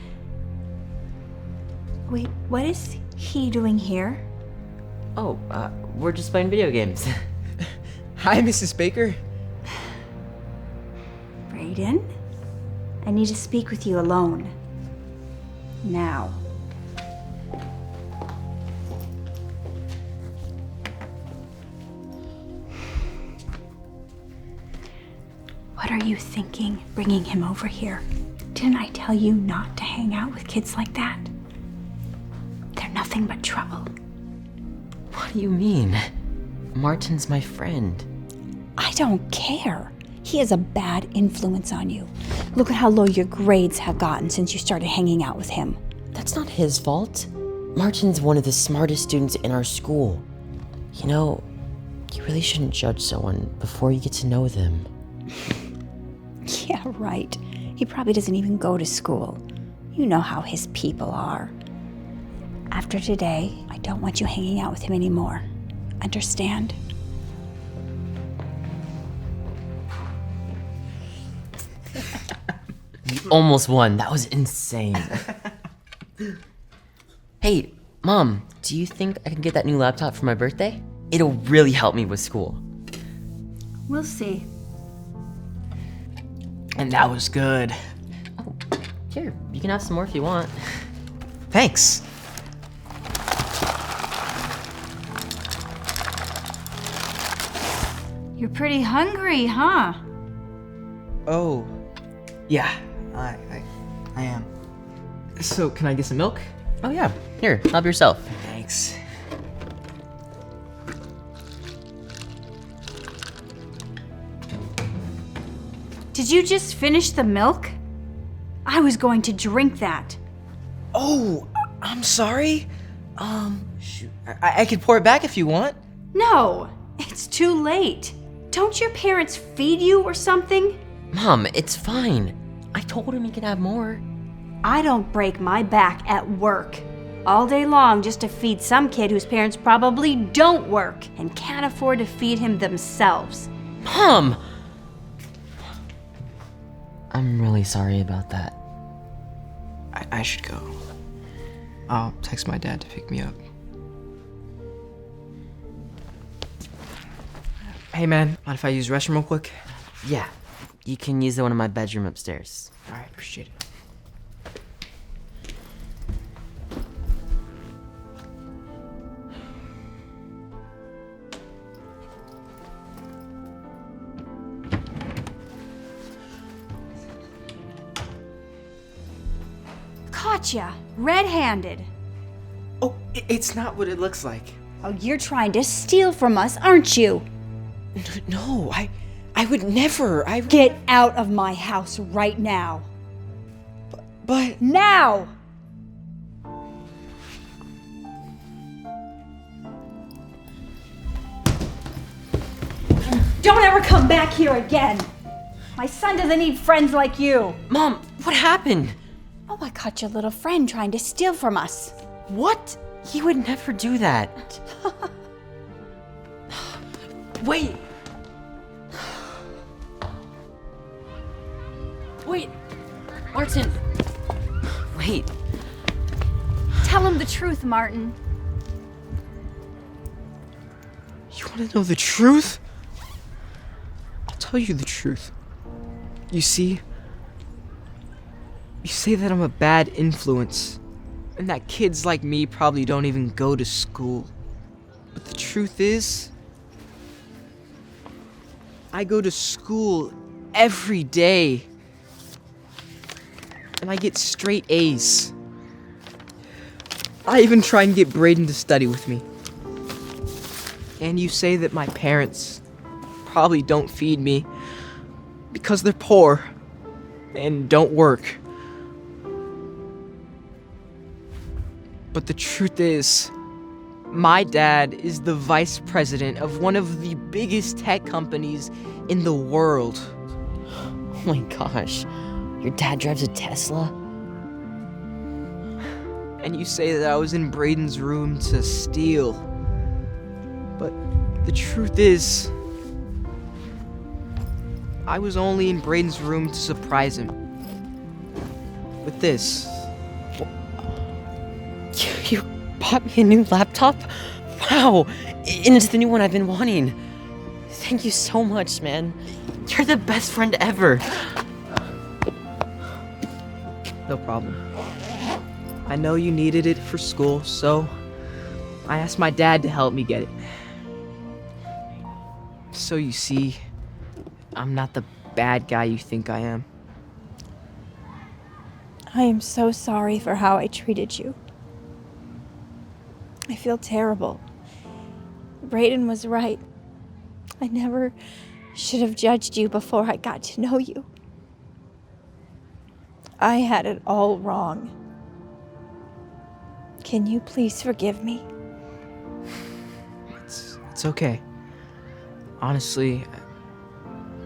Wait, what is he doing here? Oh, we're just playing video games. Hi, Mrs. Baker. Brayden, I need to speak with you alone. Now. What are you thinking, bringing him over here? Didn't I tell you not to hang out with kids like that? They're nothing but trouble. What do you mean? Martin's my friend. I don't care. He has a bad influence on you. Look at how low your grades have gotten since you started hanging out with him. That's not his fault. Martin's one of the smartest students in our school. You know, you really shouldn't judge someone before you get to know them. Yeah, right. He probably doesn't even go to school. You know how his people are. After today, I don't want you hanging out with him anymore. Understand? You almost won. That was insane. Hey, Mom, do you think I can get that new laptop for my birthday? It'll really help me with school. We'll see. And that was good. Oh, here, you can have some more if you want. Thanks. You're pretty hungry, huh? Oh, yeah, I am. So, can I get some milk? Oh, yeah. Here, help yourself. Thanks. Did you just finish the milk? I was going to drink that. Oh, I'm sorry. Shoot. I could pour it back if you want. No, it's too late. Don't your parents feed you or something? Mom, it's fine. I told him he could have more. I don't break my back at work all day long just to feed some kid whose parents probably don't work and can't afford to feed him themselves. Mom! I'm really sorry about that. I should go. I'll text my dad to pick me up. Hey man, mind if I use the restroom real quick? Yeah, you can use the one in my bedroom upstairs. Alright, appreciate it. Gotcha, red-handed. Oh, it's not what it looks like. Oh, you're trying to steal from us, aren't you? No, I would never. Get out of my house right now. But now! Don't ever come back here again. My son doesn't need friends like you. Mom, what happened? Oh, I caught your little friend trying to steal from us. What? He would never do that. Wait. Wait. Martin. Wait. Tell him the truth, Martin. You want to know the truth? I'll tell you the truth. You see, you say that I'm a bad influence, and that kids like me probably don't even go to school. But the truth is, I go to school every day, and I get straight A's. I even try and get Brayden to study with me. And you say that my parents probably don't feed me because they're poor and don't work. But the truth is, my dad is the vice president of one of the biggest tech companies in the world. Oh my gosh. Your dad drives a Tesla? And you say that I was in Brayden's room to steal. But the truth is, I was only in Brayden's room to surprise him. With this. You bought me a new laptop? Wow! And it's the new one I've been wanting. Thank you so much, man. You're the best friend ever. No problem. I know you needed it for school, so I asked my dad to help me get it. So you see, I'm not the bad guy you think I am. I am so sorry for how I treated you. I feel terrible. Brayden was right. I never should have judged you before I got to know you. I had it all wrong. Can you please forgive me? It's okay. Honestly,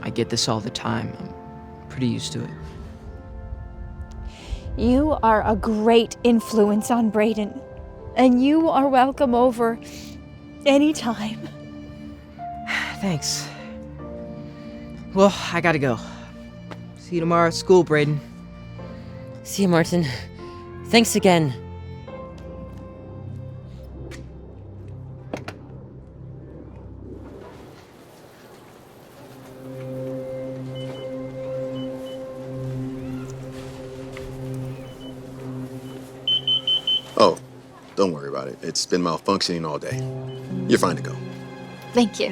I get this all the time. I'm pretty used to it. You are a great influence on Brayden, and you are welcome over anytime. Thanks. Well, I gotta go. See you tomorrow at school, Brayden. See you, Martin. Thanks again. Oh, don't worry about it. It's been malfunctioning all day. You're fine to go. Thank you.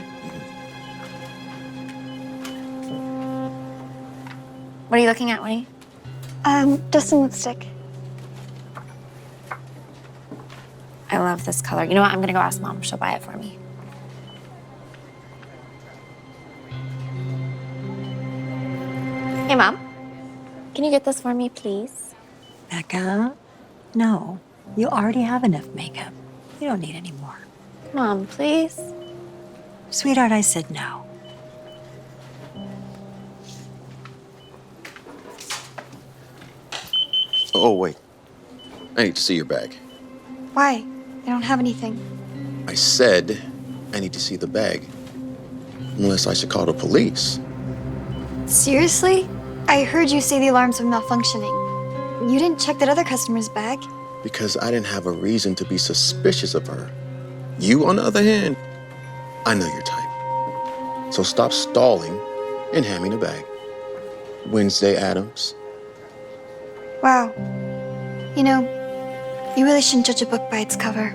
What are you looking at, Winnie? Just some lipstick. I love this color. You know what? I'm gonna go ask Mom. She'll buy it for me. Hey, Mom. Can you get this for me, please? Becca, no. You already have enough makeup. You don't need any more. Mom, please? Sweetheart, I said no. Oh, wait. I need to see your bag. Why? I don't have anything. I said I need to see the bag. Unless I should call the police. Seriously? I heard you say the alarms were malfunctioning. You didn't check that other customer's bag. Because I didn't have a reason to be suspicious of her. You, on the other hand, I know your type. So stop stalling and hand me the bag. Wednesday Addams. Wow. You know, you really shouldn't judge a book by its cover.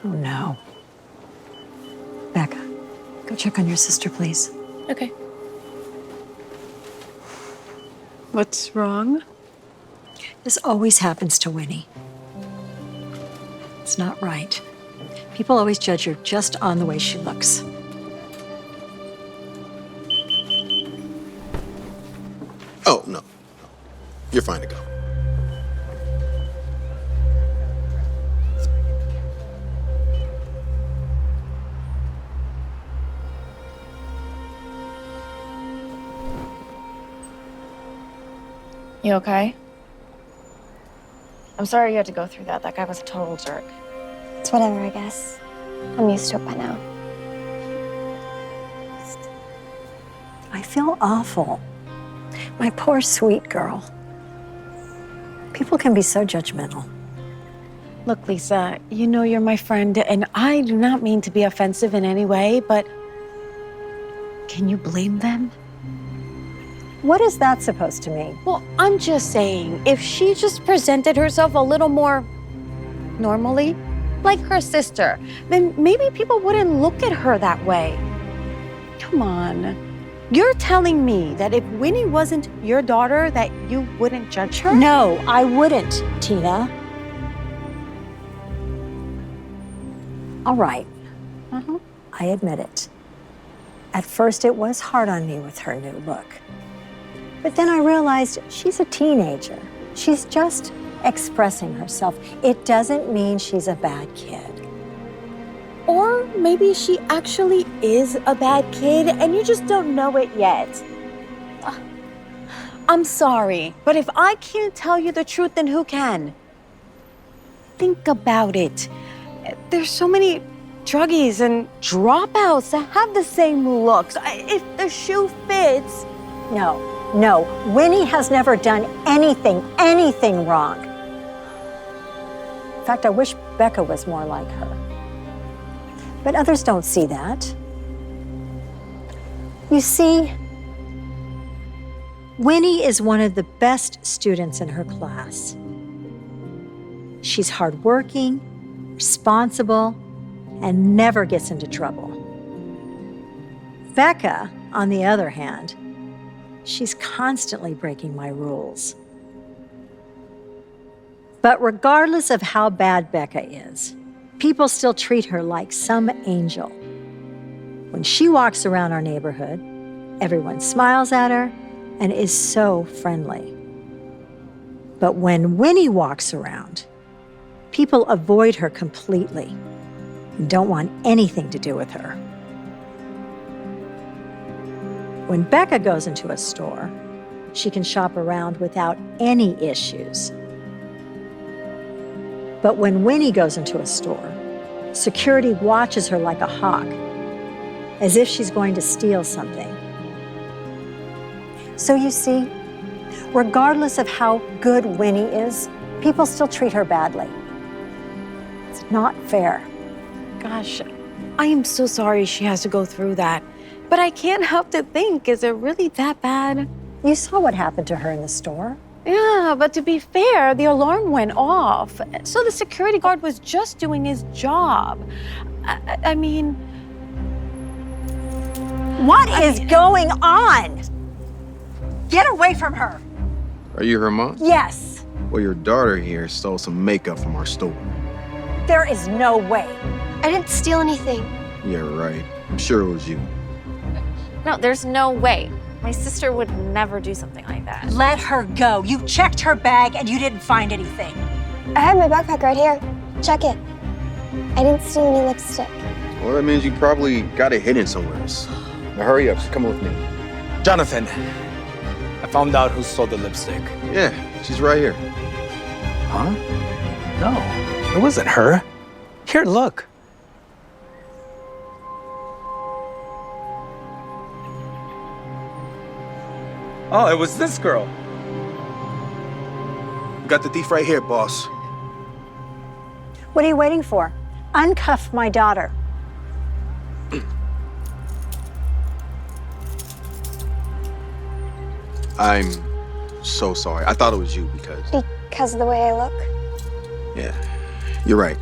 Oh no. Becca, go check on your sister, please. Okay. What's wrong? This always happens to Winnie. It's not right. People always judge her just on the way she looks. Oh, no. You're fine to go. You okay? I'm sorry you had to go through that. That guy was a total jerk. It's whatever, I guess. I'm used to it by now. I feel awful. My poor sweet girl. People can be so judgmental. Look, Lisa, you know you're my friend, and I do not mean to be offensive in any way, but can you blame them? What is that supposed to mean? Well, I'm just saying, if she just presented herself a little more normally, like her sister, then maybe people wouldn't look at her that way. Come on. You're telling me that if Winnie wasn't your daughter, that you wouldn't judge her? No, I wouldn't, Tina. All right. I admit it. At first, it was hard on me with her new look. But then I realized she's a teenager. She's just expressing herself. It doesn't mean she's a bad kid. Or maybe she actually is a bad kid and you just don't know it yet. I'm sorry, but if I can't tell you the truth, then who can? Think about it. There's so many druggies and dropouts that have the same looks. If the shoe fits. No, Winnie has never done anything wrong. In fact, I wish Becca was more like her. But others don't see that. You see, Winnie is one of the best students in her class. She's hardworking, responsible, and never gets into trouble. Becca, on the other hand, she's constantly breaking my rules. But regardless of how bad Becca is, people still treat her like some angel. When she walks around our neighborhood, everyone smiles at her and is so friendly. But when Winnie walks around, people avoid her completely and don't want anything to do with her. When Becca goes into a store, she can shop around without any issues. But when Winnie goes into a store, security watches her like a hawk, as if she's going to steal something. So you see, regardless of how good Winnie is, people still treat her badly. It's not fair. Gosh, I am so sorry she has to go through that. But I can't help to think, is it really that bad? You saw what happened to her in the store. Yeah, but to be fair, the alarm went off. So the security guard was just doing his job. I mean... What is going on? Get away from her. Are you her mom? Yes. Well, your daughter here stole some makeup from our store. There is no way. I didn't steal anything. Yeah, right. I'm sure it was you. No, there's no way. My sister would never do something like that. Let her go. You checked her bag and you didn't find anything. I have my backpack right here. Check it. I didn't steal any lipstick. Well, that means you probably got it hidden somewhere. Now hurry up, she's coming with me. Jonathan, I found out who stole the lipstick. Yeah, she's right here. Huh? No, it wasn't her. Here, look. Oh, it was this girl. Got the thief right here, boss. What are you waiting for? Uncuff my daughter. I'm so sorry. I thought it was you because... Because of the way I look? Yeah, you're right.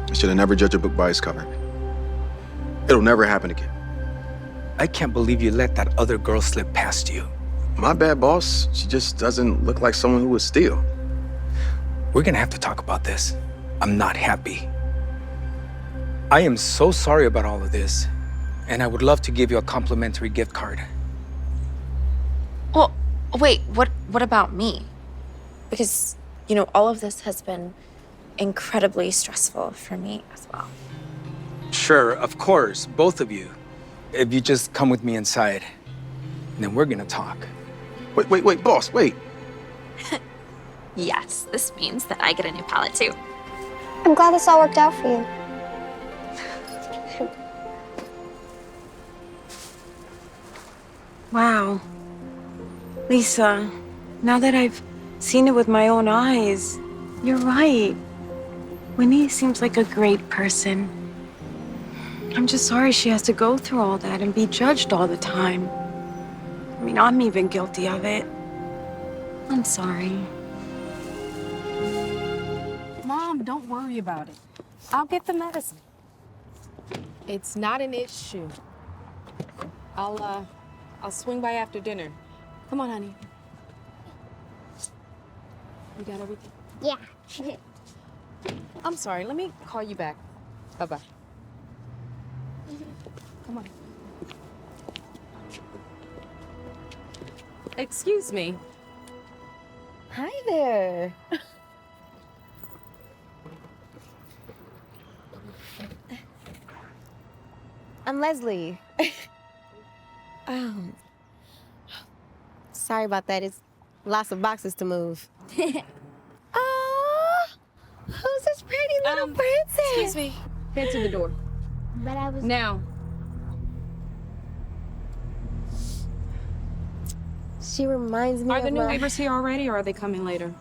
I should have never judged a book by its cover. It'll never happen again. I can't believe you let that other girl slip past you. My bad, boss. She just doesn't look like someone who would steal. We're gonna have to talk about this. I'm not happy. I am so sorry about all of this, and I would love to give you a complimentary gift card. Well, wait, what about me? Because, you know, all of this has been incredibly stressful for me as well. Sure, of course, both of you. If you just come with me inside, then we're gonna talk. Wait, boss, wait. Yes, this means that I get a new palette too. I'm glad this all worked out for you. Wow. Lisa, now that I've seen it with my own eyes, you're right. Winnie seems like a great person. I'm just sorry she has to go through all that and be judged all the time. I mean, I'm even guilty of it. I'm sorry. Mom, don't worry about it. I'll get the medicine. It's not an issue. I'll swing by after dinner. Come on, honey. You got everything? Yeah. I'm sorry, let me call you back. Bye-bye. Come on. Excuse me. Hi there. I'm Leslie. Sorry about that. It's lots of boxes to move. Oh, who's this pretty little princess? Excuse me. Head to the door. But I was... Now. She reminds me Are of the new my... neighbors here already, or are they coming later?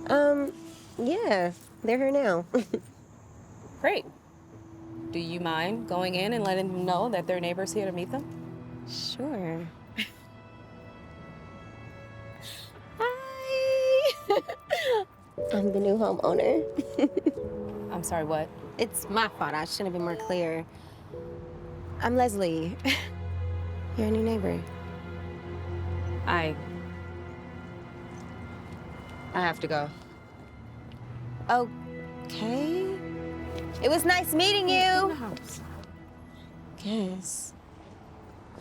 Yeah, they're here now. Great. Do you mind going in and letting them know that their neighbor's here to meet them? Sure. Hi! I'm the new homeowner. I'm sorry, what? It's my fault. I shouldn't have been more clear. I'm Leslie. You're a new neighbor. I have to go. Okay. It was nice meeting you. Guess.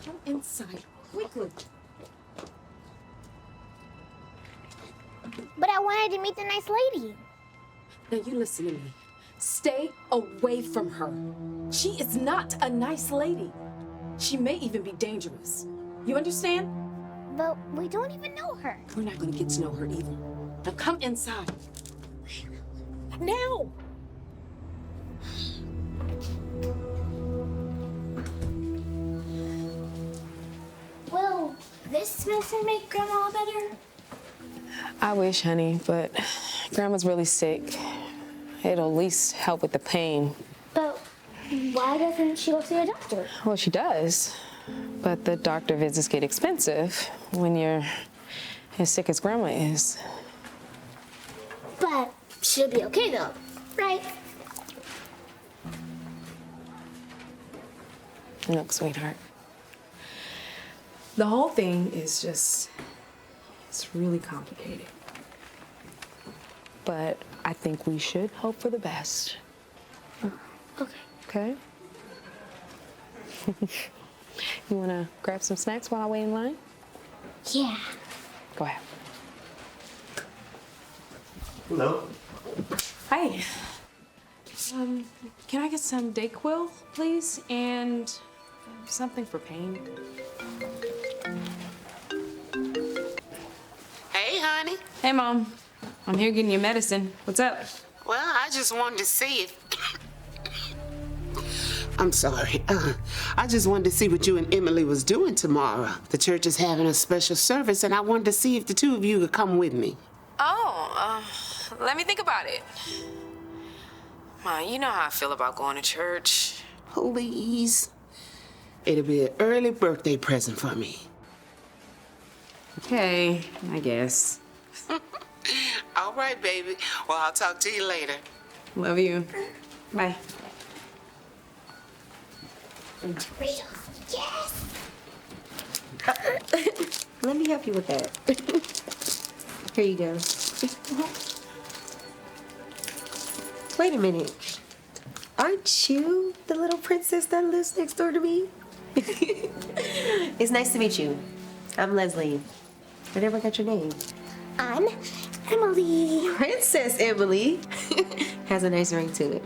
Come inside, quickly. But I wanted to meet the nice lady. Now you listen to me. Stay away from her. She is not a nice lady. She may even be dangerous. You understand? But we don't even know her. We're not gonna get to know her either. Now come inside. Now! Will this medicine make Grandma better? I wish, honey, but Grandma's really sick. It'll at least help with the pain. But why doesn't she go see a doctor? Well, she does. But the doctor visits get expensive when you're as sick as Grandma is. But she'll be okay though, right? Look, sweetheart. The whole thing is just, it's really complicated. But I think we should hope for the best. Okay. Okay? You wanna grab some snacks while I wait in line? Yeah. Go ahead. Hello. Hi. Can I get some Dayquil, please? And something for pain. Hey, honey. Hey, Mom. I'm here getting your medicine. What's up? Well, I just wanted to see if... I'm sorry. I just wanted to see what you and Emily was doing tomorrow. The church is having a special service, and I wanted to see if the two of you could come with me. Oh, let me think about it. Ma, you know how I feel about going to church. Please. It'll be an early birthday present for me. Okay, I guess. All right, baby. Well, I'll talk to you later. Love you. Bye. Yes! Let me help you with that. Here you go. Wait a minute. Aren't you the little princess that lives next door to me? It's nice to meet you. I'm Leslie. I never got your name. I'm Emily. Princess Emily. Has a nice ring to it.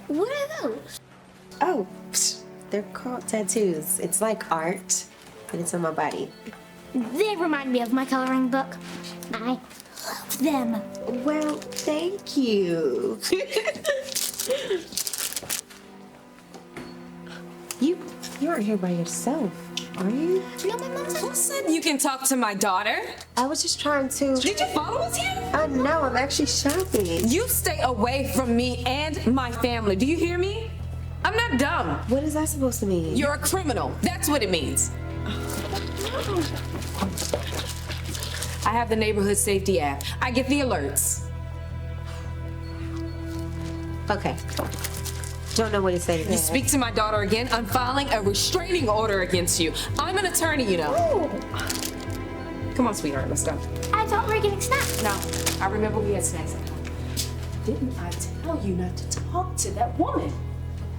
What are those? Oh, they're called tattoos. It's like art, but it's on my body. They remind me of my coloring book. I love them. Well, thank you. You aren't here by yourself, are you? No, my mom's Who said you can talk to my daughter? I was just trying to... Did you follow us here? No, I'm actually shopping. You stay away from me and my family. Do you hear me? I'm not dumb. What is that supposed to mean? You're a criminal. That's what it means. I have the neighborhood safety app. I get the alerts. Okay. Don't know what to say to that. You speak to my daughter again, I'm filing a restraining order against you. I'm an attorney, you know. Ooh. Come on, sweetheart, let's go. I thought we were getting snacks. No, I remember we had snacks at home. Didn't I tell you not to talk to that woman?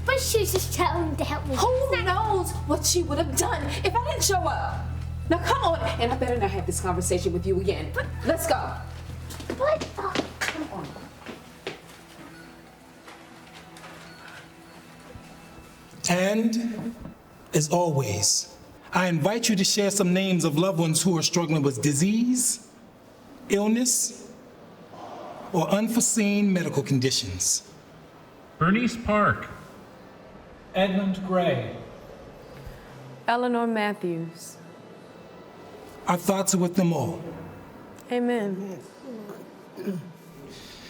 But she was just telling me to help me. Who knows what she would have done if I didn't show up? Now come on, and I better not have this conversation with you again. Let's go. But, come on. And, as always, I invite you to share some names of loved ones who are struggling with disease, illness, or unforeseen medical conditions. Bernice Park. Edmund Gray. Eleanor Matthews. Our thoughts are with them all. Amen.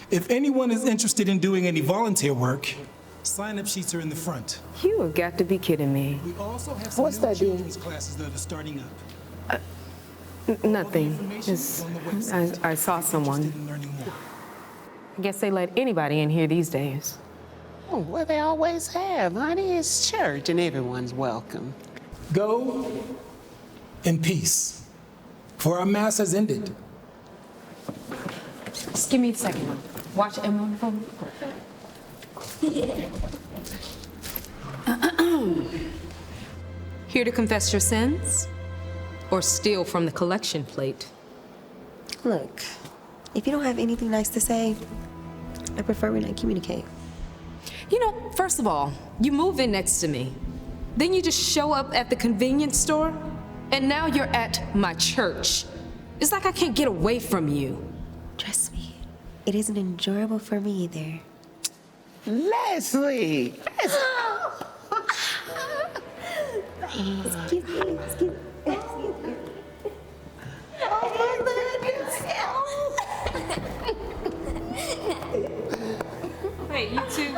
If anyone is interested in doing any volunteer work, sign-up sheets are in the front. You have got to be kidding me. We also have some new children's classes that are starting up. Nothing. I saw someone. I guess they let anybody in here these days. Oh, well, they always have, honey. It's church and everyone's welcome. Go in peace, for our mass has ended. Just give me a second. Watch Emma. Here to confess your sins or steal from the collection plate? Look, if you don't have anything nice to say, I prefer we not communicate. You know, first of all, you move in next to me. Then you just show up at the convenience store, and now you're at my church. It's like I can't get away from you. Trust me, it isn't enjoyable for me either. Leslie! Excuse me, excuse me. Wait, you two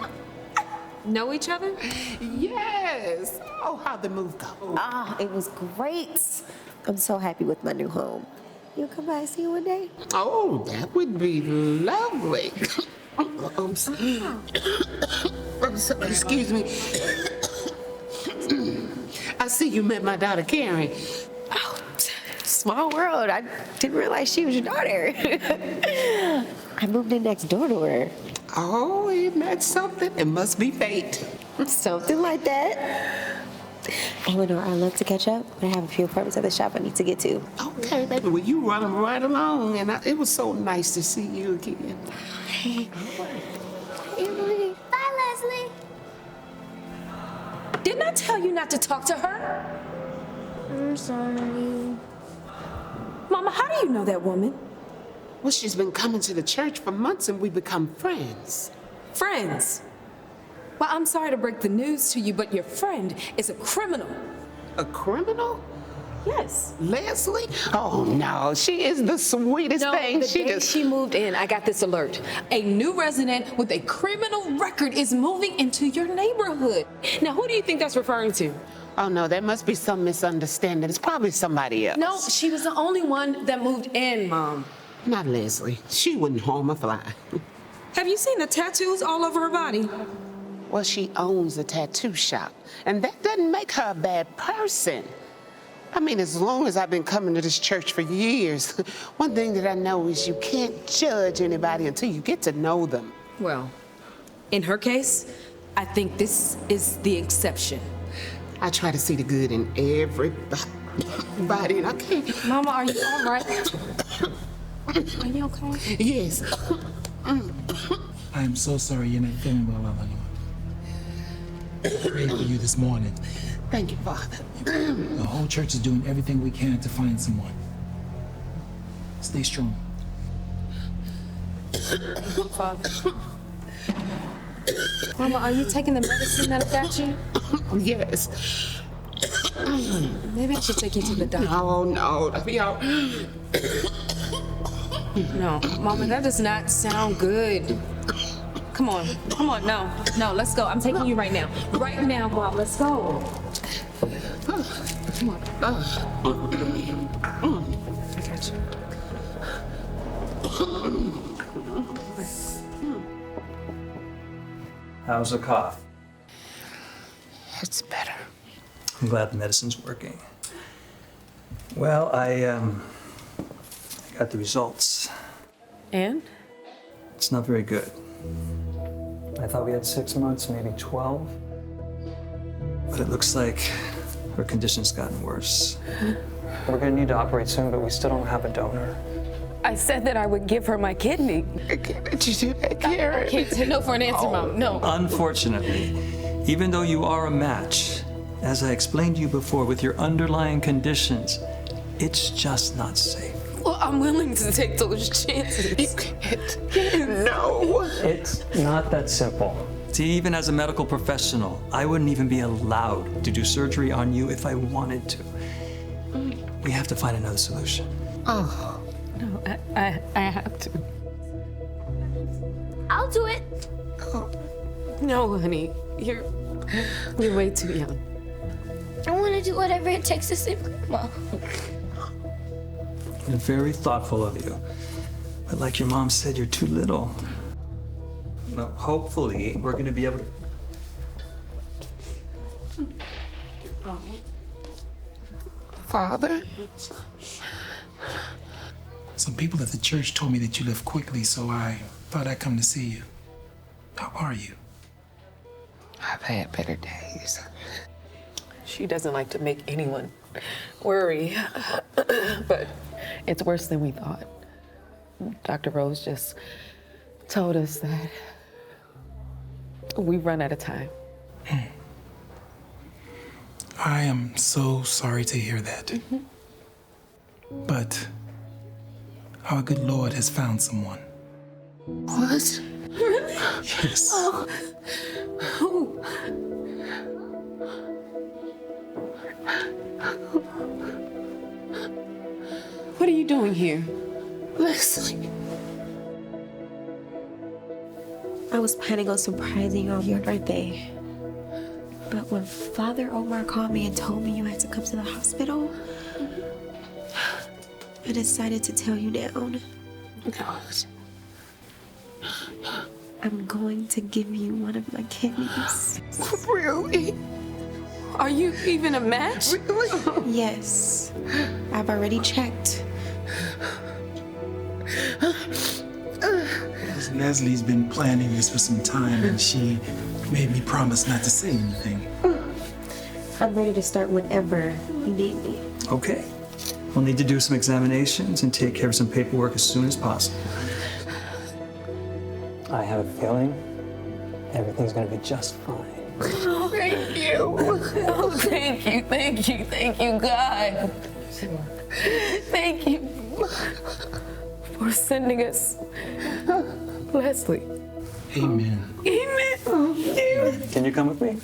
know each other? Yes! Oh, how'd the move go? Ah, it was great. I'm so happy with my new home. You'll come by and see you one day? Oh, that would be lovely. I'm sorry. Excuse me. I see you met my daughter, Karen. Oh, small world. I didn't realize she was your daughter. I moved in next door to her. Oh, isn't that something? It must be fate. Something like that. Eleanor, I'd love to catch up, but I have a few appointments at the shop I need to get to. Okay, baby. Well, you run them right along, and it was so nice to see you again. Emily. Bye, Leslie. Didn't I tell you not to talk to her? I'm sorry. Mama, how do you know that woman? Well, she's been coming to the church for months, and we become friends. Friends? Well, I'm sorry to break the news to you, but your friend is a criminal. A criminal? Yes. Leslie? Oh, no. She is the sweetest thing. The day she moved in, I got this alert. A new resident with a criminal record is moving into your neighborhood. Now, who do you think that's referring to? Oh, no, there must be some misunderstanding. It's probably somebody else. No, she was the only one that moved in, Mom. Not Leslie. She wouldn't harm a fly. Have you seen the tattoos all over her body? Well, she owns a tattoo shop, and that doesn't make her a bad person. I mean, as long as I've been coming to this church for years, one thing that I know is you can't judge anybody until you get to know them. Well, in her case, I think this is the exception. I try to see the good in everybody, and I can't. Mama, are you all right? Are you okay? Yes. I am so sorry you're not feeling well, Eleanor. I prayed for you this morning. Thank you, Father. The whole church is doing everything we can to find someone. Stay strong. Father. Mama, are you taking the medicine that I got you? Yes. Maybe I should take you to the doctor. No, let me out. No, Mama, that does not sound good. Come on, no, let's go. I'm taking you right now. Right now, Mom, let's go. Come on. I got you. How's the cough? It's better. I'm glad the medicine's working. Well, I got the results. And? It's not very good. I thought we had 6 months, maybe 12. But it looks like her condition's gotten worse. We're gonna need to operate soon, but we still don't have a donor. I said that I would give her my kidney. Did you do that, Karen? I can't say no for an answer, Mom. No. Unfortunately, even though you are a match, as I explained to you before, with your underlying conditions, it's just not safe. Well, I'm willing to take those chances. You can't. No. It's not that simple. See, even as a medical professional, I wouldn't even be allowed to do surgery on you if I wanted to. We have to find another solution. Oh. No, I have to. I'll do it. No, honey. You're way too young. I want to do whatever it takes to save Grandma. You're very thoughtful of you. But like your mom said, you're too little. Well, hopefully, we're going to be able to... Father? Some people at the church told me that you left quickly, so I thought I'd come to see you. How are you? I've had better days. She doesn't like to make anyone worry, but it's worse than we thought. Dr. Rose just told us that we run out of time. I am so sorry to hear that. But our good Lord has found someone. What? Really? Yes. Oh. Who? What are you doing here? Leslie. I was planning on surprising you on your birthday. But when Father Omar called me and told me you had to come to the hospital, I decided to tell you now. I'm going to give you one of my kidneys. Really? Are you even a match? Really? Yes. I've already checked. Leslie's been planning this for some time, and she made me promise not to say anything. I'm ready to start whenever you need me. Okay. We'll need to do some examinations and take care of some paperwork as soon as possible. I have a feeling everything's gonna be just fine. Oh, thank you. Oh, thank you, thank you, thank you, God. Thank you for sending us Leslie. Amen. Amen. Can you come with me?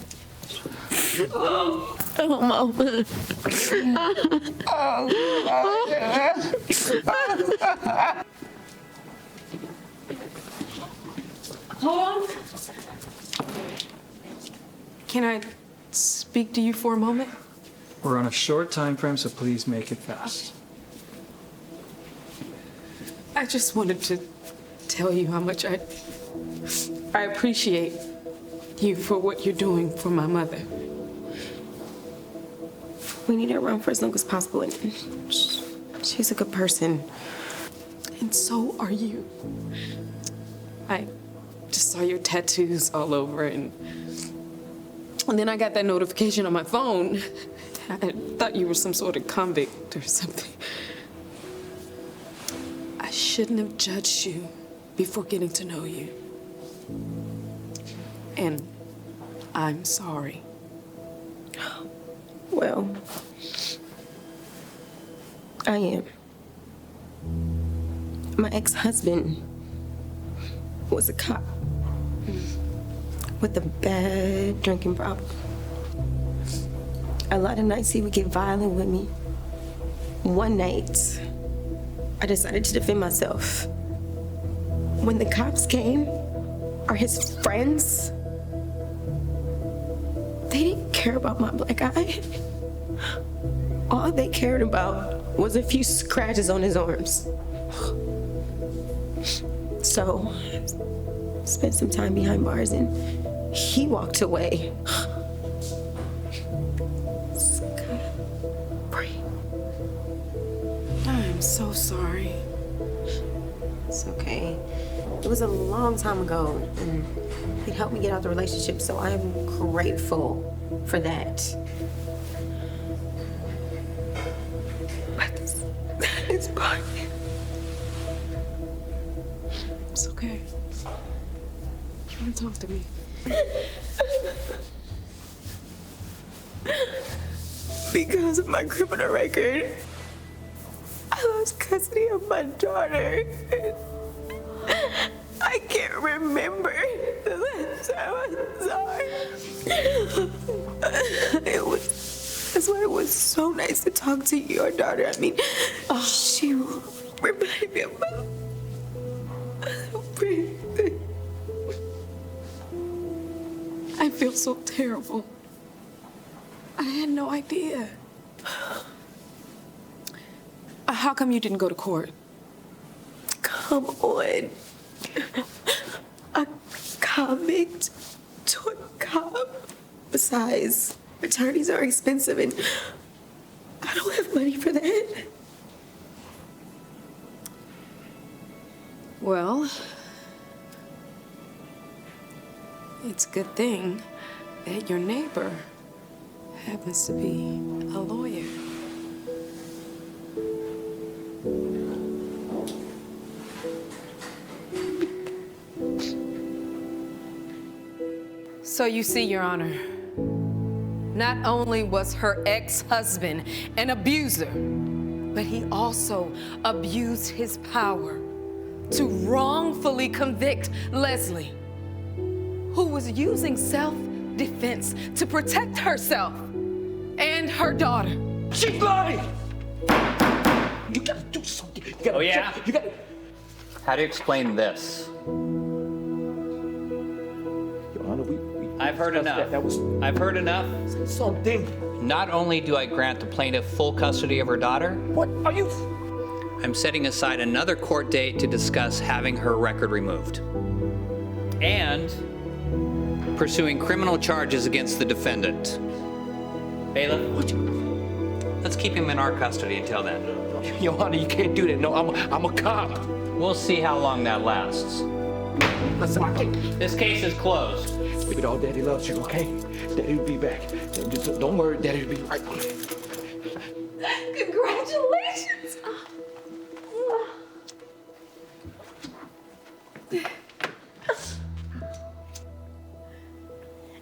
Oh, Mama. Hold on. Can I speak to you for a moment? We're on a short time frame, so please make it fast. I just wanted to tell you how much I appreciate you for what you're doing for my mother. We need her around for as long as possible, and she's a good person. And so are you. I just saw your tattoos all over, and then I got that notification on my phone. I thought you were some sort of convict or something. I shouldn't have judged you before getting to know you. And I'm sorry. Well, I am. My ex-husband was a cop with a bad drinking problem. A lot of nights he would get violent with me. One night, I decided to defend myself. When the cops came, or his friends, they didn't care about my black eye. All they cared about was a few scratches on his arms. So, I spent some time behind bars and he walked away. I'm so sorry. It's okay. It was a long time ago, and it helped me get out the relationship, so I am grateful for that. But it's fine. It's okay. You want to talk to me? Because of my criminal record, I lost custody of my daughter. I can't remember the last time I saw her. That's why it was so nice to talk to your daughter. I mean, she reminded me of my friend. I feel so terrible. I had no idea. How come you didn't go to court? Come on. A convict to a cop. Besides, attorneys are expensive and I don't have money for that. Well, it's a good thing that your neighbor happens to be a lawyer. So you see, Your Honor, not only was her ex-husband an abuser, but he also abused his power to wrongfully convict Leslie, who was using self-defense to protect herself and her daughter. She's lying! You gotta do something. You gotta, Oh, yeah? You gotta. How do you explain this? Your Honor, I've heard enough. That was. I've heard enough. Something. Not only do I grant the plaintiff full custody of her daughter, What are you? I'm setting aside another court date to discuss having her record removed. And pursuing criminal charges against the defendant. Bailiff, let's keep him in our custody until then. Your Honor, you can't do that. No, I'm a cop. We'll see how long that lasts. Listen, This case is closed. baby doll, Daddy loves you, okay? Daddy will be back. Just don't worry, Daddy will be right back. Congratulations!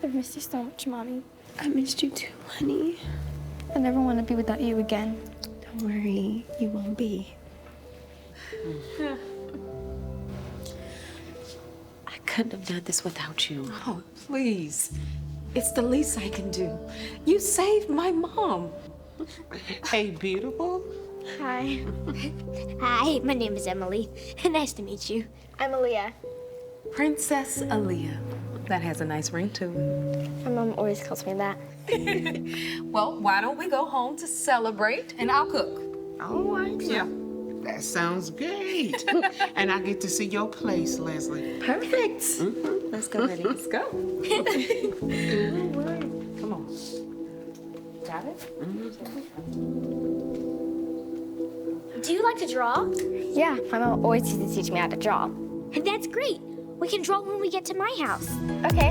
I've missed you so much, Mommy. I missed you too, honey. I never want to be without you again. Don't worry, you won't be. I couldn't have done this without you. Oh, please. It's the least I can do. You saved my mom. Hey, beautiful. Hi. Hi, my name is Emily. Nice to meet you. I'm Aaliyah. Princess Aaliyah. That has a nice ring to it. My mom always calls me that. Well, why don't we go home to celebrate and I'll cook? All right. Yeah. That sounds great. And I get to see your place, Leslie. Perfect. Let's go, Betty. Let's go. Come on. Got it? Do you like to draw? Yeah, my mom always used to teach me how to draw. That's great. We can draw when we get to my house. Okay.